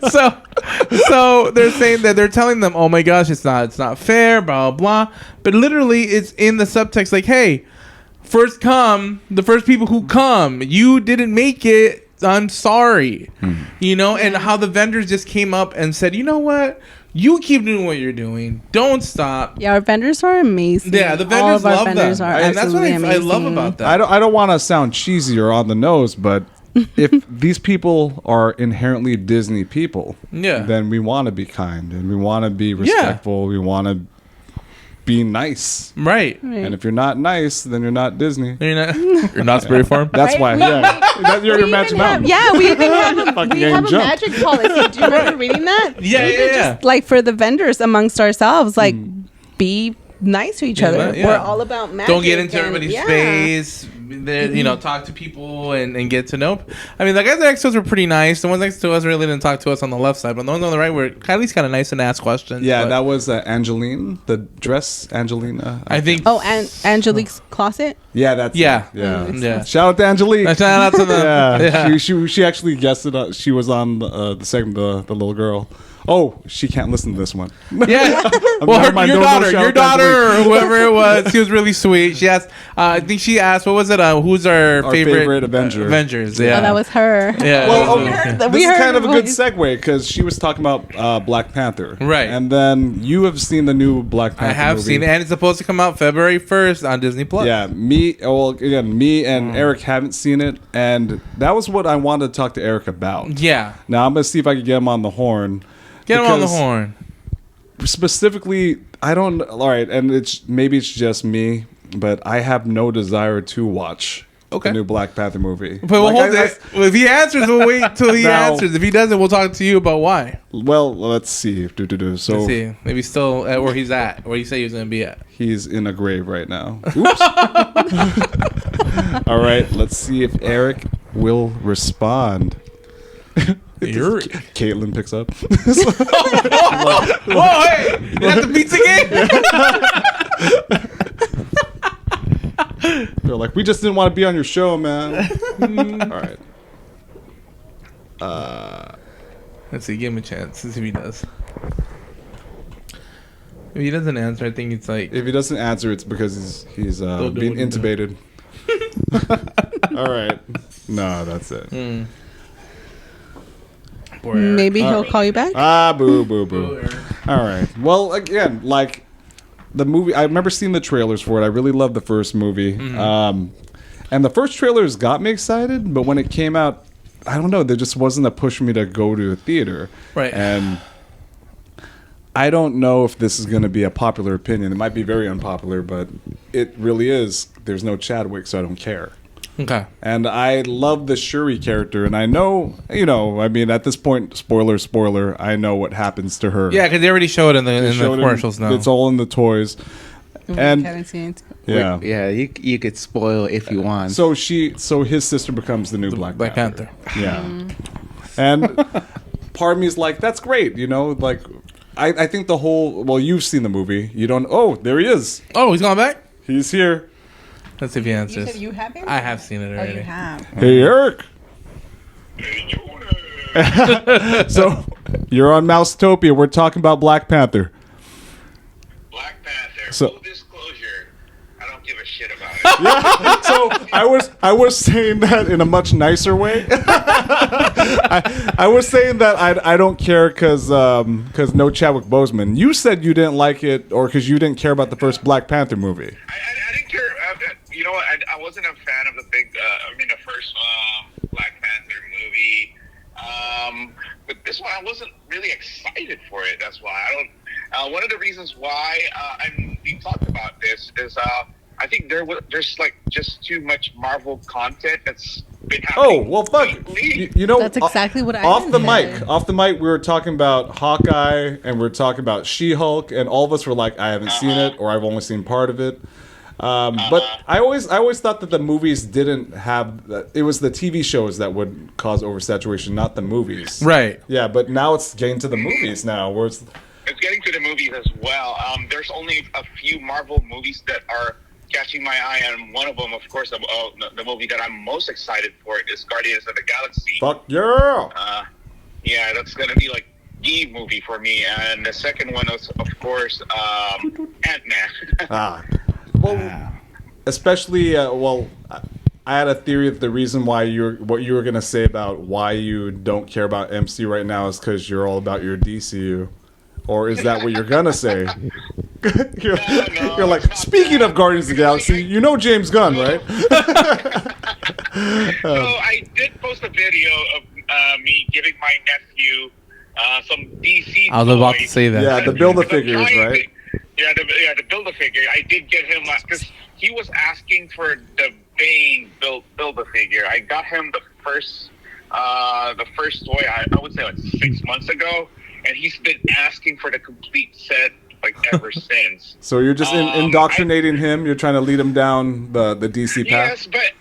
So they're saying that they're telling them, oh my gosh, it's not fair, blah blah blah. But literally, it's in the subtext like, hey, first come, the first people who come. You didn't make it. I'm sorry. You know, and how the vendors just came up and said, you know what? You keep doing what you're doing. Don't stop. Yeah, our vendors are amazing. Yeah, the All vendors of our love vendors them, are and that's what absolutely I love amazing. about that. I don't want to sound cheesy or on the nose, but if these people are inherently Disney people, then we want to be kind and we want to be respectful. We want to be nice, right? And if you're not nice, then you're not Disney. You're not Spirit Farm. That's why. You're Magic Mountain. Yeah, we even have a Jump. magic policy. Do you remember reading that? Yeah, Even just, like for the vendors amongst ourselves, like be nice to each other. Yeah. We're all about magic. Don't get into and- everybody's yeah. space. You know, talk to people and get to know. I mean, the guys next to us were pretty nice. The ones next to us really didn't talk to us on the left side, but the ones on the right were at least kind of nice and asked questions. Yeah, but that was Angeline, the dress Angelina. I think. Oh, and Angelique's closet. Yeah, that's Yeah. yeah. Shout out to Angelique. Shout out to them. Yeah. She actually guessed it. She was on the segment, the little girl. Oh, she can't listen to this one. Yeah. Well, Never mind, your don't daughter, shout your out to daughter, Angelique. or whoever it was, she was really sweet. She asked, I think she asked, what was it? Who's our favorite Avenger? Avengers? Yeah. Oh, that was her. Yeah. Well, We this heard is kind of her a good voice. segue because she was talking about Black Panther, Right. And then you have seen the new Black Panther. I have movie. seen it, and it's supposed to come out February 1st on Disney Plus. Yeah, me and Eric haven't seen it, and that was what I wanted to talk to Eric about. Yeah. Now I'm gonna see if I can get him on the horn. Get him on the because horn. Specifically, I don't. All right, and maybe it's just me, but I have no desire to watch the new Black Panther movie. But we'll hold it. Well, if he answers, we'll wait till he Now- answers. If he doesn't, we'll talk to you about why. Well, let's see. So Let's see. Maybe still at where he's at, where you say he was going to be at. he's in a grave right now. Oops. All right, let's see if Eric will respond. You're... Caitlin picks up. Whoa, hey! You got the beats again? They're like, we just didn't want to be on your show, man. All right. Let's see. Give him a chance. Let's see if he does. If he doesn't answer, I think it's like... If he doesn't answer, it's because he's Don't do being it, no. intubated. All right. No, that's it. Poor Eric. Maybe he'll call you back. Boo, boo, boo. All right. Well, again, like the movie, I remember seeing the trailers for it. I really loved the first movie. And the first trailers got me excited, but when it came out, I don't know, there just wasn't a push for me to go to a theater. Right. And I don't know if this is going to be a popular opinion. It might be very unpopular, but it really is. There's no Chadwick, so I don't care. Okay. And I love the Shuri character, and I know, I mean, at this point, spoiler, I know what happens to her. Yeah, because they already showed it in the Showed it commercials now. It's all in the toys. And haven't seen it. yeah. Yeah, you could spoil if you want. So his sister becomes the new Black Panther. Yeah. And part of me is like, that's great, like I think the whole, well, you've seen the movie. You don't, there he is. Oh, he's gone back? He's here. Let's see if he answers. You said you have him? I have seen it already. Oh, you have. Hey, Eric. So, you're on Mousetopia. We're talking about Black Panther. Black Panther. So- Full disclosure, I don't give a shit about it. So I was saying that in a much nicer way. I was saying that I don't care because no Chadwick Boseman. You said you didn't like it or because you didn't care about the first Black Panther movie. I didn't care. You know what? I wasn't a fan of the first one. one of the reasons why and we talked about this is I think there's like just too much Marvel content that's been happening. Oh well, fuck. You know, That's exactly what I off the said. mic. Off the mic, we were talking about Hawkeye and we were talking about She-Hulk, and all of us were like, I haven't seen it, or I've only seen part of it. But I always thought that the movies didn't have that. It was the TV shows that would cause oversaturation, not the movies. Right. Yeah, but now it's getting to the movies now, where it's getting to the movies as well. There's only a few Marvel movies that are catching my eye, and one of them, of course, the movie that I'm most excited for is Guardians of the Galaxy. fuck yeah. Yeah, that's gonna be like the movie for me. And the second one is, of course, Ant-Man. Well, especially I had a theory that the reason why what you were gonna say about why you don't care about MC right now is because you're all about your DCU, or is that what you're gonna say? You're like, speaking of Guardians of the Galaxy, you know James Gunn, right? So I did post a video of me giving my nephew some DC. I was about to say that. Yeah, the Build-A-Figures, right? The Build-A-Figure. I did get him because he was asking for the Bane Build-A-Figure. I got him the first toy. I would say like 6 months ago, and he's been asking for the complete set like ever since. So you're just indoctrinating him. You're trying to lead him down the DC path. Yes, but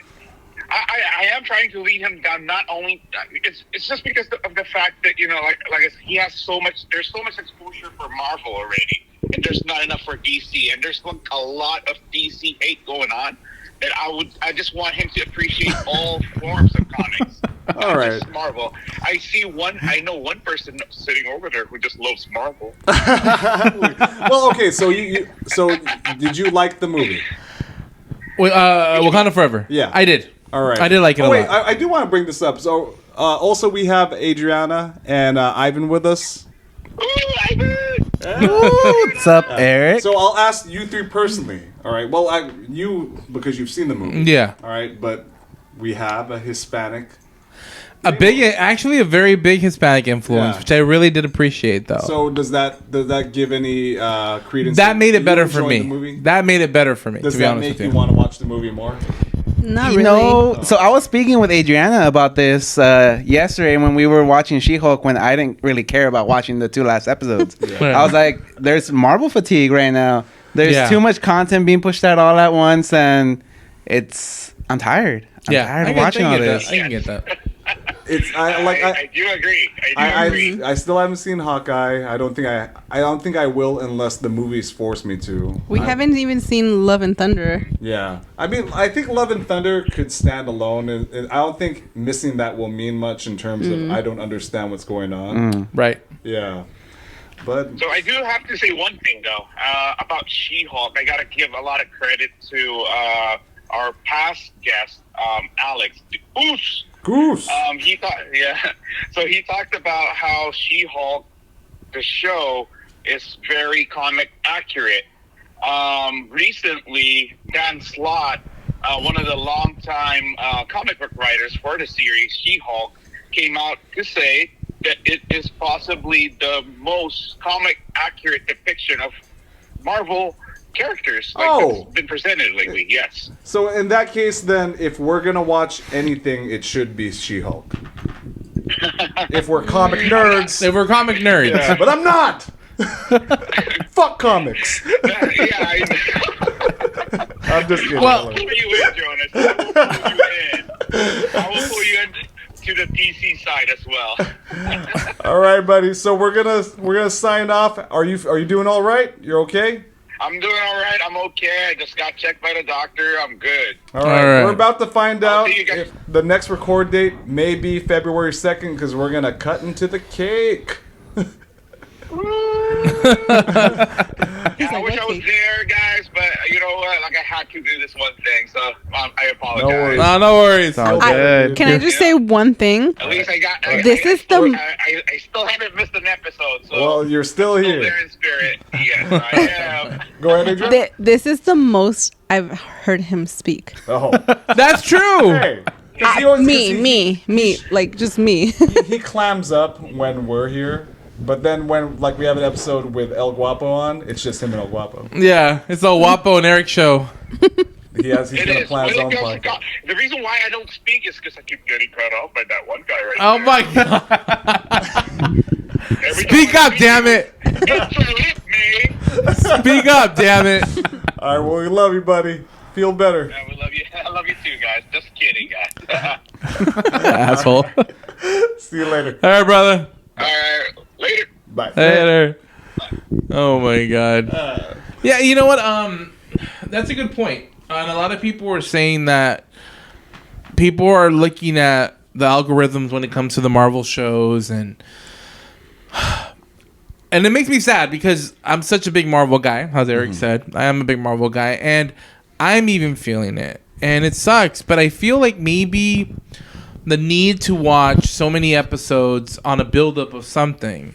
I am trying to lead him down. Not only it's just because of the fact that he has so much. There's so much exposure for Marvel already, and there's not enough for DC. And there's like a lot of DC hate going on. That I just want him to appreciate all forms of comics. All right, just Marvel. I know one person sitting over there who just loves Marvel. Well, okay. So so did you like the movie? Wakanda Forever. Yeah, I did. All right, I did like it a wait, lot. I do want to bring this up. So also we have Adriana and Ivan with us. Ooh, Ivan! What's up, Eric? So I'll ask you three personally. All right. Well, you because you've seen the movie. Yeah. All right, but we have a Hispanic. A very big Hispanic influence, Yeah. which I really did appreciate, though. So does that give any credence? That made it better for enjoying me. the movie? That made it better for me. Does to be that honest make with you you, want to watch the movie more? Not You really. know, so I was speaking with Adriana about this yesterday when we were watching She-Hulk when I didn't really care about watching the 2 last episodes. I was like, there's Marvel fatigue right now. There's too much content being pushed out all at once, and I'm tired. I'm tired of watching all this. I can get that. I do agree. I do agree. I still haven't seen Hawkeye. I don't think I will unless the movies force me to. We haven't even seen Love and Thunder. Yeah, I mean, I think Love and Thunder could stand alone, and I don't think missing that will mean much in terms of I don't understand what's going on. Right. Yeah, but So I do have to say one thing though about She-Hulk. I gotta give a lot of credit to our past guest, Alex Goose. Goose. So he talked about how She-Hulk, the show, is very comic accurate. Recently, Dan Slott, one of the longtime comic book writers for the series She-Hulk, came out to say that it is possibly the most comic accurate depiction of Marvel characters that's been presented lately. Yes. So in that case, then, if we're gonna watch anything, it should be She-Hulk. If we're comic nerds. If we're comic nerds. Yeah, but I'm not. Fuck comics. I'm just kidding. Well, I'll pull you in, Jonas. I will pull you in to the DC side as well. All right, buddy. So we're gonna sign off. Are you doing all right? You're okay? I'm doing all right. I'm okay. I just got checked by the doctor. I'm good. All right. We're about to find out see you guys. if the next record date may be February 2nd because we're gonna cut into the cake. I wish I was there, guys, but you know what? Like, I had to do this one thing, so I apologize. No worries. All good. Can I just say one thing? At least I still haven't missed an episode, so Well, you're still I'm here. there in spirit. Yes, I am. Go ahead, Adrian. This is the most I've heard him speak. Oh, That's true. hey. 'Cause he always- Me, like just me. He clams up when we're here, But then when like we have an episode with El Guapo on, it's just him and El Guapo. Yeah, it's a Wapo and Eric show. He's gonna plan his own The podcast. reason why I don't speak is because I keep getting cut off by that one guy right Oh there. my god! Speak up, damn it! Speak up, damn it! All right, well, we love you, buddy. Feel better. Yeah, we love you. I love you too, guys. Just kidding, guys. Asshole. See you later. All right, brother. All right, later. Bye. Later. Oh my god. Yeah, you know what? That's a good point. And a lot of people were saying that people are looking at the algorithms when it comes to the Marvel shows, and it makes me sad because I'm such a big Marvel guy, as Eric said. I am a big Marvel guy, and I'm even feeling it. And it sucks, but I feel like maybe the need to watch so many episodes on a buildup of something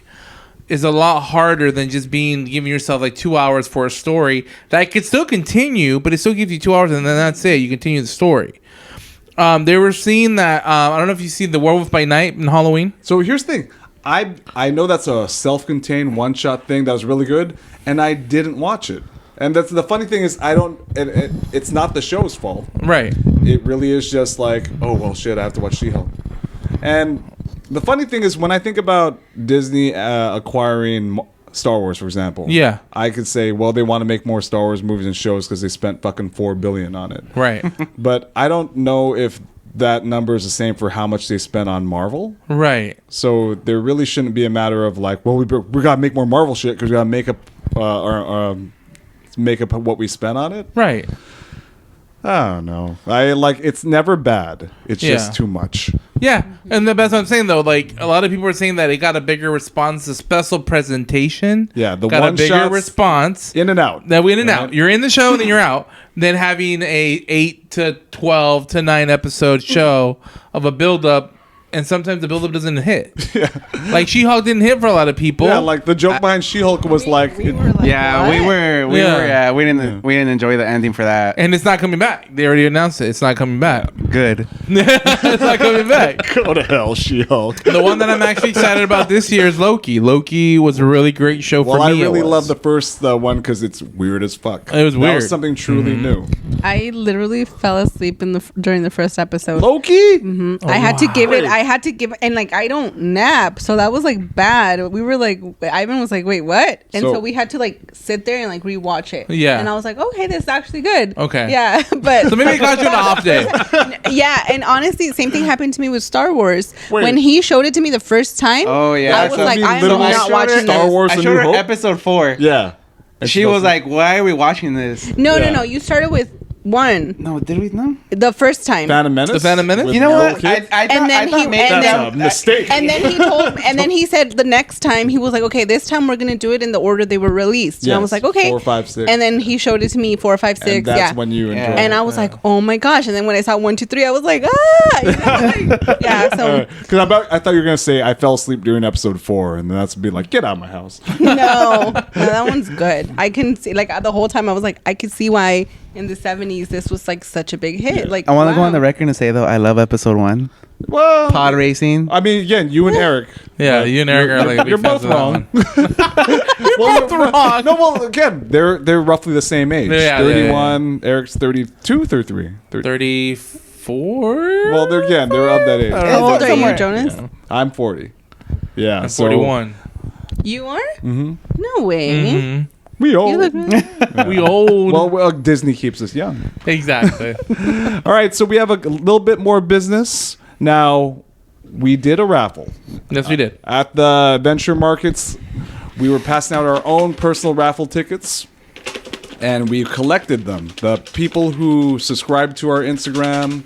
is a lot harder than just giving yourself like 2 hours for a story that could still continue, but it still gives you 2 hours and then that's it. You continue the story. They were seeing that. I don't know if you see the Werewolf by Night in Halloween. So here's the thing. I know that's a self-contained one-shot thing that was really good, and I didn't watch it. And that's the funny thing is I don't. It's not the show's fault. Right. It really is just like, oh well, shit. I have to watch She-Hulk. And the funny thing is when I think about Disney acquiring Star Wars, for example. Yeah. I could say, well, they want to make more Star Wars movies and shows because they spent fucking $4 billion on it. Right. But I don't know if that number is the same for how much they spent on Marvel. Right. So there really shouldn't be a matter of like, well, we gotta make more Marvel shit because we gotta make up what we spent on it. Right. I don't know. It's never bad. It's just too much. Yeah, and that's what I'm saying though. Like a lot of people are saying that it got a bigger response. The special presentation, the got a bigger one-shots, response. In and out. That in and out. You're in the show, and then you're out. Then having a 8 to 12 to 9 episode show of a build up. And sometimes the build-up doesn't hit. Yeah. Like She-Hulk didn't hit for a lot of people. Yeah, like the joke behind She-Hulk was we didn't enjoy the ending for that. And it's not coming back. They already announced it. It's not coming back. Good. It's not coming back. Go to hell, She-Hulk. The one that I'm actually excited about this year is Loki. Loki was a really great show for me. Well, I really love the first one because it's weird as fuck. It was weird. That was something truly new. I literally fell asleep during the first episode. Loki? Mm-hmm. I had to give it, and like I don't nap, so that was like bad. We were like, Ivan was like, wait, what? And so we had to like sit there and like rewatch it. Yeah. And I was like, okay, this is actually good. Okay. Yeah, but so maybe it got you an off day. Yeah, and honestly, same thing happened to me with Star Wars. Wait. When he showed it to me the first time, oh yeah, I was like, I'm literally not watching Star this. Wars. I showed her episode 4. Yeah. She was like, "Why are we watching this?" No. You started with 1. No, did we? No. The first time. Phantom Menace? The Phantom Menace? With You know Girl what? Kid? I thought maybe That's a mistake. And then he told, and then he said the next time he was like, okay, this time we're gonna do it in the order they were released. And I was like, okay. 4, 5, 6. And then he showed it to me 4, 5, 6. And that's when you enjoy it. And I was like, oh my gosh. And then when I saw 1, 2, 3, I was like, ah. You know, like, yeah. So because I thought you were gonna say I fell asleep during episode 4, and then that's be like, get out of my house. no, that one's good. I can see like the whole time I was like, I could see why in the 70s this was like such a big hit. Like I want to go on the record and say though, I love episode 1. Well, Pod racing. I mean, again, you and Eric. Yeah, you and Eric are like big you're fans both of that wrong. one. You're both wrong. No, well, again, they're roughly the same age. Yeah, 31. Eric's 32, 33. 34. Well, they're of that age. How old are you, Jonas? Yeah. I'm 40. Yeah, I'm 41. You are? Mm-hmm. No way. Mm-hmm. We old. You look really We old. Well, Disney keeps us young. Exactly. All right, so we have a little bit more business. Now, we did a raffle. Yes, we did. At the adventure markets, we were passing out our own personal raffle tickets, and we collected them. The people who subscribed to our Instagram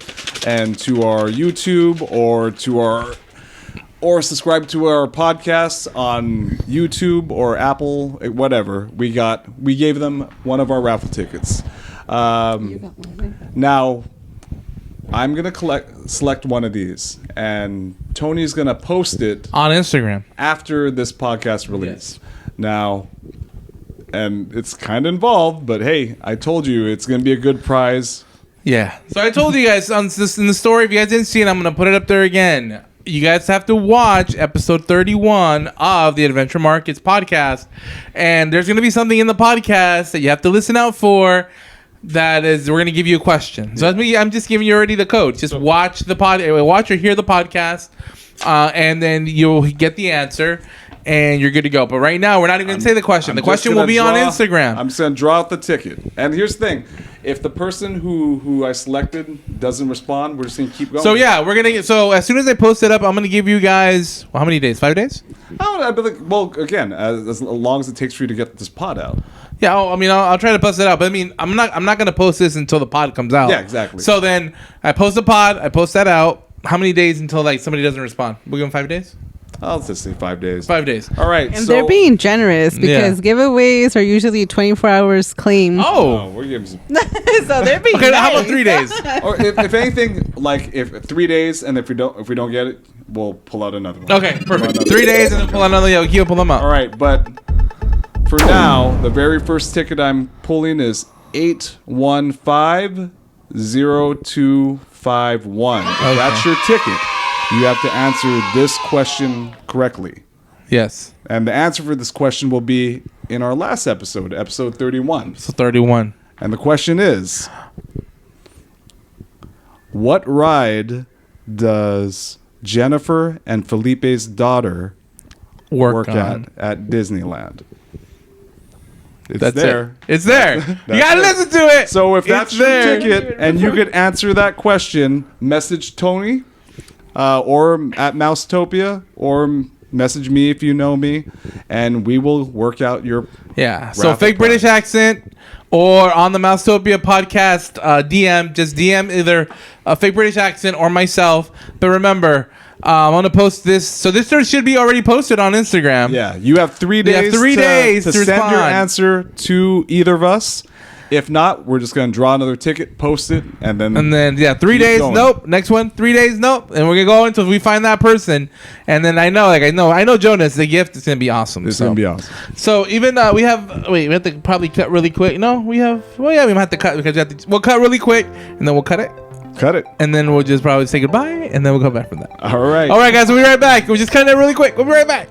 and to our YouTube or subscribe to our podcast on YouTube or Apple, whatever. We gave them one of our raffle tickets. Now, I'm gonna select one of these, and Tony's gonna post it On Instagram. after this podcast release. Now, and it's kind of involved, but hey, I told you it's gonna be a good prize. Yeah. So I told you guys in the story, if you guys didn't see it, I'm going to put it up there again. you guys have to watch episode 31 of the Adventure Markets podcast. And there's going to be something in the podcast that you have to listen out for. That is, we're going to give you a question. So I'm just giving you already the code. Just watch or hear the podcast, and then you'll get the answer. And you're good to go. But right now, we're not even going to say the question. The question will be on Instagram. I'm just going to draw out the ticket. And here's the thing. If the person who I selected doesn't respond, we're just going to keep going. So, yeah, we're going to get... So, as soon as I post it up, I'm going to give you guys... Well, how many days? 5 days? Well, again, as long as it takes for you to get this pod out. Yeah, I'll try to post it out. But, I'm not going to post this until the pod comes out. Yeah, exactly. So, then I post the pod. I post that out. How many days until, somebody doesn't respond? We're going 5 days? I'll just say 5 days. 5 days. All right. And they're being generous because giveaways are usually 24 hours claim. Oh. We're giving some... So they're being Okay, nice. how about 3 days? Or if anything, if 3 days, and if we don't get it, we'll pull out another one. Okay, perfect. 3 days and then pull another. Yeah, we'll pull them out. All right, but for now, the very first ticket I'm pulling is 8150251. Okay. That's your ticket. You have to answer this question correctly. Yes. And the answer for this question will be in our last episode, episode 31. So 31. And the question is, what ride does Jennifer and Felipe's daughter work on at Disneyland? It's That's there. It's there. You gotta listen to it. So if that's your there. ticket and you could answer that question, message Tony or at Mousetopia or message me if you know me, and we will work out your So fake British accent or on the Mousetopia podcast DM. Just DM either a fake British accent or myself. But remember, I'm gonna post this. So this should be already posted on Instagram. Yeah, you have 3 days. You have 3 days to to send your respond. answer to either of us. If not, we're just gonna draw another ticket, post it, and then 3 days. going. Nope. Next one. 3 days. Nope. And we're gonna go until we find that person. And then I know Jonas. The gift is gonna be awesome. It's gonna be awesome. So even we have to probably cut really quick. No, we have. Well, yeah, we might have to cut because we'll cut really quick and then we'll cut it. Cut it. And then we'll just probably say goodbye and then we'll come back from that. All right. All right, guys. We'll be right back. We'll just cut it really quick. We'll be right back.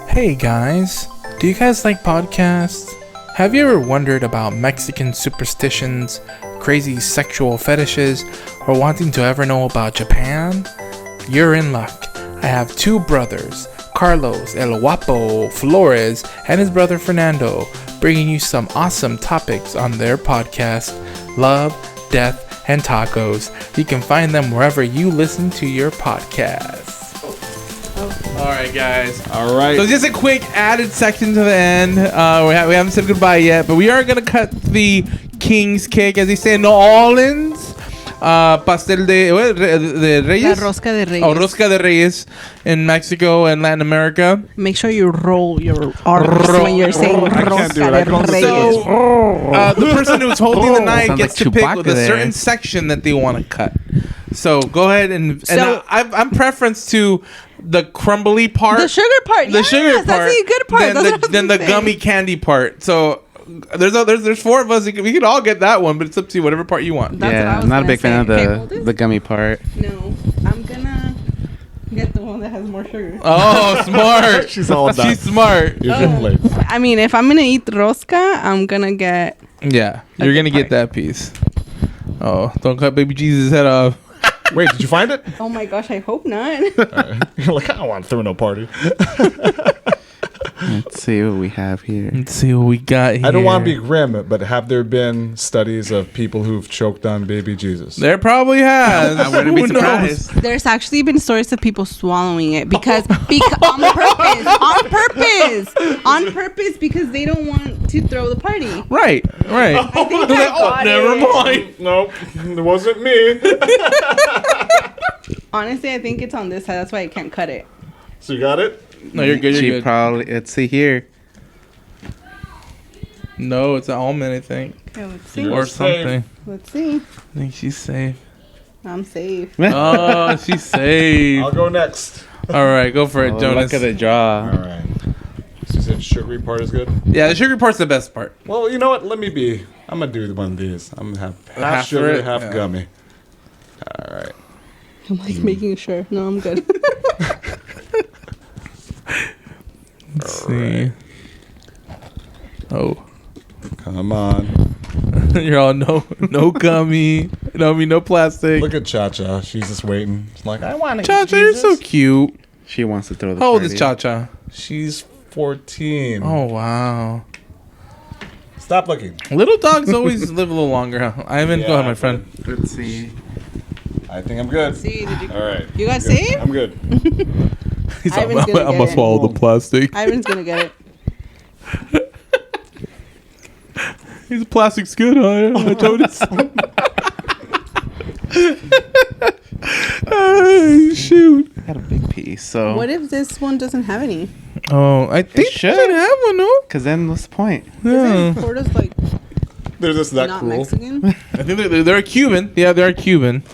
Hey guys, do you guys like podcasts? Have you ever wondered about Mexican superstitions, crazy sexual fetishes, or wanting to ever know about Japan? You're in luck. I have two brothers, Carlos El Guapo Flores and his brother Fernando, bringing you some awesome topics on their podcast, Love, Death, and Tacos. You can find them wherever you listen to your podcasts. All right, guys. All right. So just a quick added section to the end. We haven't said goodbye yet, but we are going to cut the King's cake, as they say in New Orleans. Pastel de Reyes? La rosca de Reyes. Oh, rosca de Reyes in Mexico and Latin America. Make sure you roll your R's when you're saying rosca de Reyes. So, the person who's holding the knife Sounds gets like to pick Chewbacca with a there. certain section that they want to cut. So go ahead and I'm preference to the crumbly part, The sugar part. the sugar part, That's the good part. than the gummy candy part. So there's four of us. We could all get that one, but it's up to you. Whatever part you want. That's what I Yeah, was I'm not a gonna big fan of say. Okay, hold it. the gummy part. No, I'm gonna get the one that has more sugar. Oh, smart. She's all done. She's smart. I mean, if I'm gonna eat rosca, I'm gonna get. Yeah, you're gonna get that piece. Oh, don't cut baby Jesus' head off. Wait, did you find it? Oh my gosh, I hope not. You're like, I don't want to throw no party. Let's see what we have here. Let's see what we got here. I don't want to be grim, but have there been studies of people who've choked on baby Jesus? There probably has. I wouldn't be Who knows? surprised. There's actually been stories of people swallowing it because on purpose, because they don't want to throw the party. Right. I think I got never it. mind. Nope, it wasn't me. Honestly, I think it's on this side. That's why I can't cut it. So you got it? No, you're good. She You're good. probably. Let's see here. No, it's an almond, I think, Okay, let's see. or safe. something. Let's see. I think she's safe. I'm safe. Oh, she's safe. I'll go next. All right, go for it, Oh, Jonas. look at the draw. All right. So you said sugary part is good? Yeah, the sugar part's the best part. Well, you know what? I'm going to do one of these. I'm going to have half Half for sugar, it? half Yeah. gummy. All right. I'm like making sure. No, I'm good. Let's see. Oh. Come on. You're all no gummy. No plastic. Look at Cha-Cha. She's just waiting. She's like, I want to Cha-Cha, you're so cute. She wants to throw the How old party. is Cha-Cha? She's 14. Oh, wow. Stop looking. Little dogs always live a little longer, huh? Ivan, go ahead, my friend. Let's see. I think I'm good. See, did you? All right. You got Good. saved? I'm good. He's Ivan's like, gonna I'm get gonna it. swallow the plastic. Ivan's gonna get it. He's a plastic skin, I told you so. Oh, shoot. Got a big piece. So. What if this one doesn't have any? Oh, I think should. should have one, no? Because then what's the point? Yeah. Isn't Porto's like They're just that not cool. Mexican? I think they're Cuban. Yeah, they're Cuban.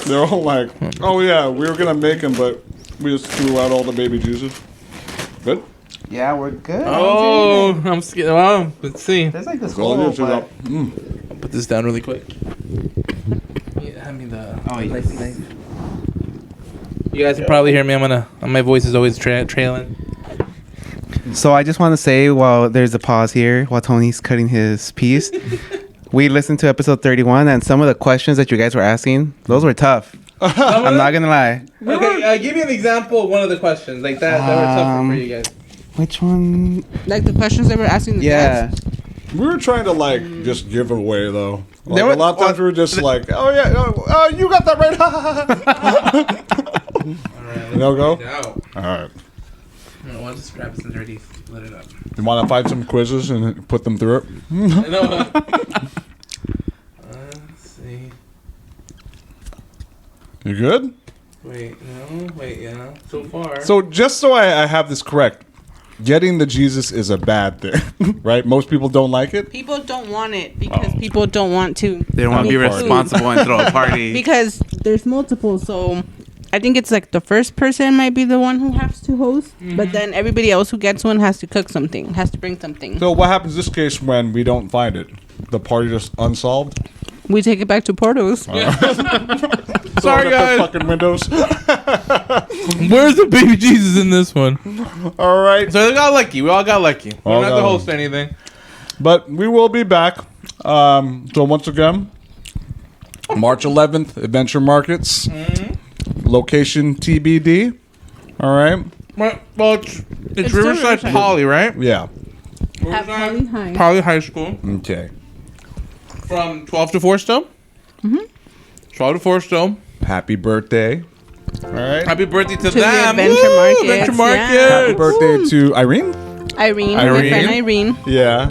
They're all like, oh yeah, we were gonna make them, but we just threw out all the baby juices. Good. Yeah, we're good. Oh, I'm scared. Wow, let's see. There's like this All hole, it is is but... I'll put this down really quick. Yeah, hand me the. Oh, yes. You guys can probably hear me. My voice is always trailing. So I just want to say, while there's a pause here, while Tony's cutting his piece, we listened to episode 31, and some of the questions that you guys were asking, those were tough. I'm not gonna lie. Okay, give me an example of one of the questions like that were tougher for you guys. Which one? Like the questions they were asking the Yeah. guests? We were trying to like just give it away though. Like, There were- a lot of times we were just like, oh yeah, oh you got that right. No go. All right. I'll just grab it since I already lit it up. You want to find some quizzes and put them through it? No. Let's see. You good? Wait, yeah. So far. So just so I have this correct, getting the Jesus is a bad thing, right? Most people don't like it. People don't want it because people don't want to. They don't want to be responsible and throw a party. Because there's multiple, so I think it's like the first person might be the one who has to host, but then everybody else who gets one has to cook something, has to bring something. So what happens in this case when we don't find it? The party just unsolved? We take it back to Porto's. Sorry, guys. Fucking windows. Where's the baby Jesus in this one? All right. So they got lucky. We all got lucky. We All don't have got to host lucky. anything. But we will be back. So once again, March 11th, Adventure Markets. Location TBD. All right. Well, it's Riverside Riverside. Poly, right? Yeah. At Poly High. Poly High School. Okay. From 12 to 4 still? 12 to 4 still. Happy birthday. All right. Happy birthday to the them. Adventure Woo! Markets, Adventure yeah. Market. Happy birthday to Irene. Irene, my friend Irene. Yeah.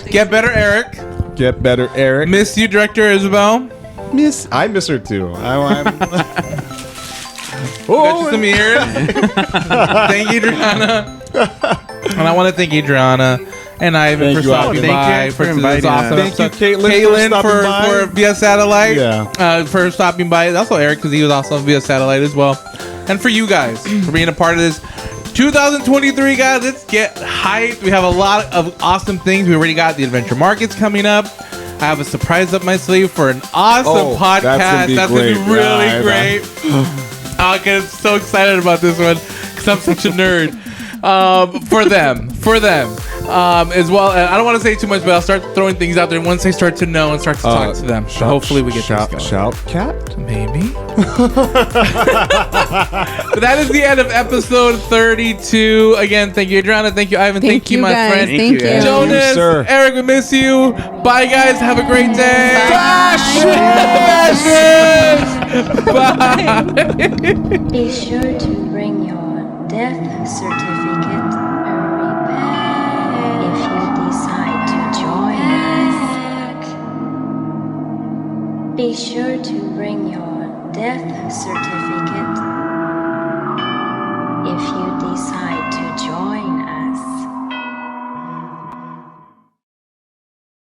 Get better, Eric. Get better, Eric. Miss you, Director Isabel. I miss her too. Got you some ears. Thank you, Adriana. And I want to thank Adriana and Ivan for stopping by for this awesome Thank you, episode. Caitlin, for stopping by. for via satellite. Yeah. For stopping by. Also Eric because he was also via satellite as well. And for you guys for being a part of this 2023, guys. Let's get hyped. We have a lot of awesome things. We already got the Adventure Markets coming up. I have a surprise up my sleeve for an awesome podcast. That's gonna be really great. Okay, I'm so excited about this one because I'm such a nerd. For them, as well. And I don't want to say too much, but I'll start throwing things out there once I start to know and start to talk to them. So hopefully we get this going. Shout cat? Maybe. But that is the end of episode 32. Again, thank you, Adriana. Thank you, Ivan. Thank you, my guys. friend. Thank you. Jonas, sir. Eric, we miss you. Bye, guys. Have a great day. Bye. Be sure to bring your death certificate if you decide to join us. Be sure to bring your death certificate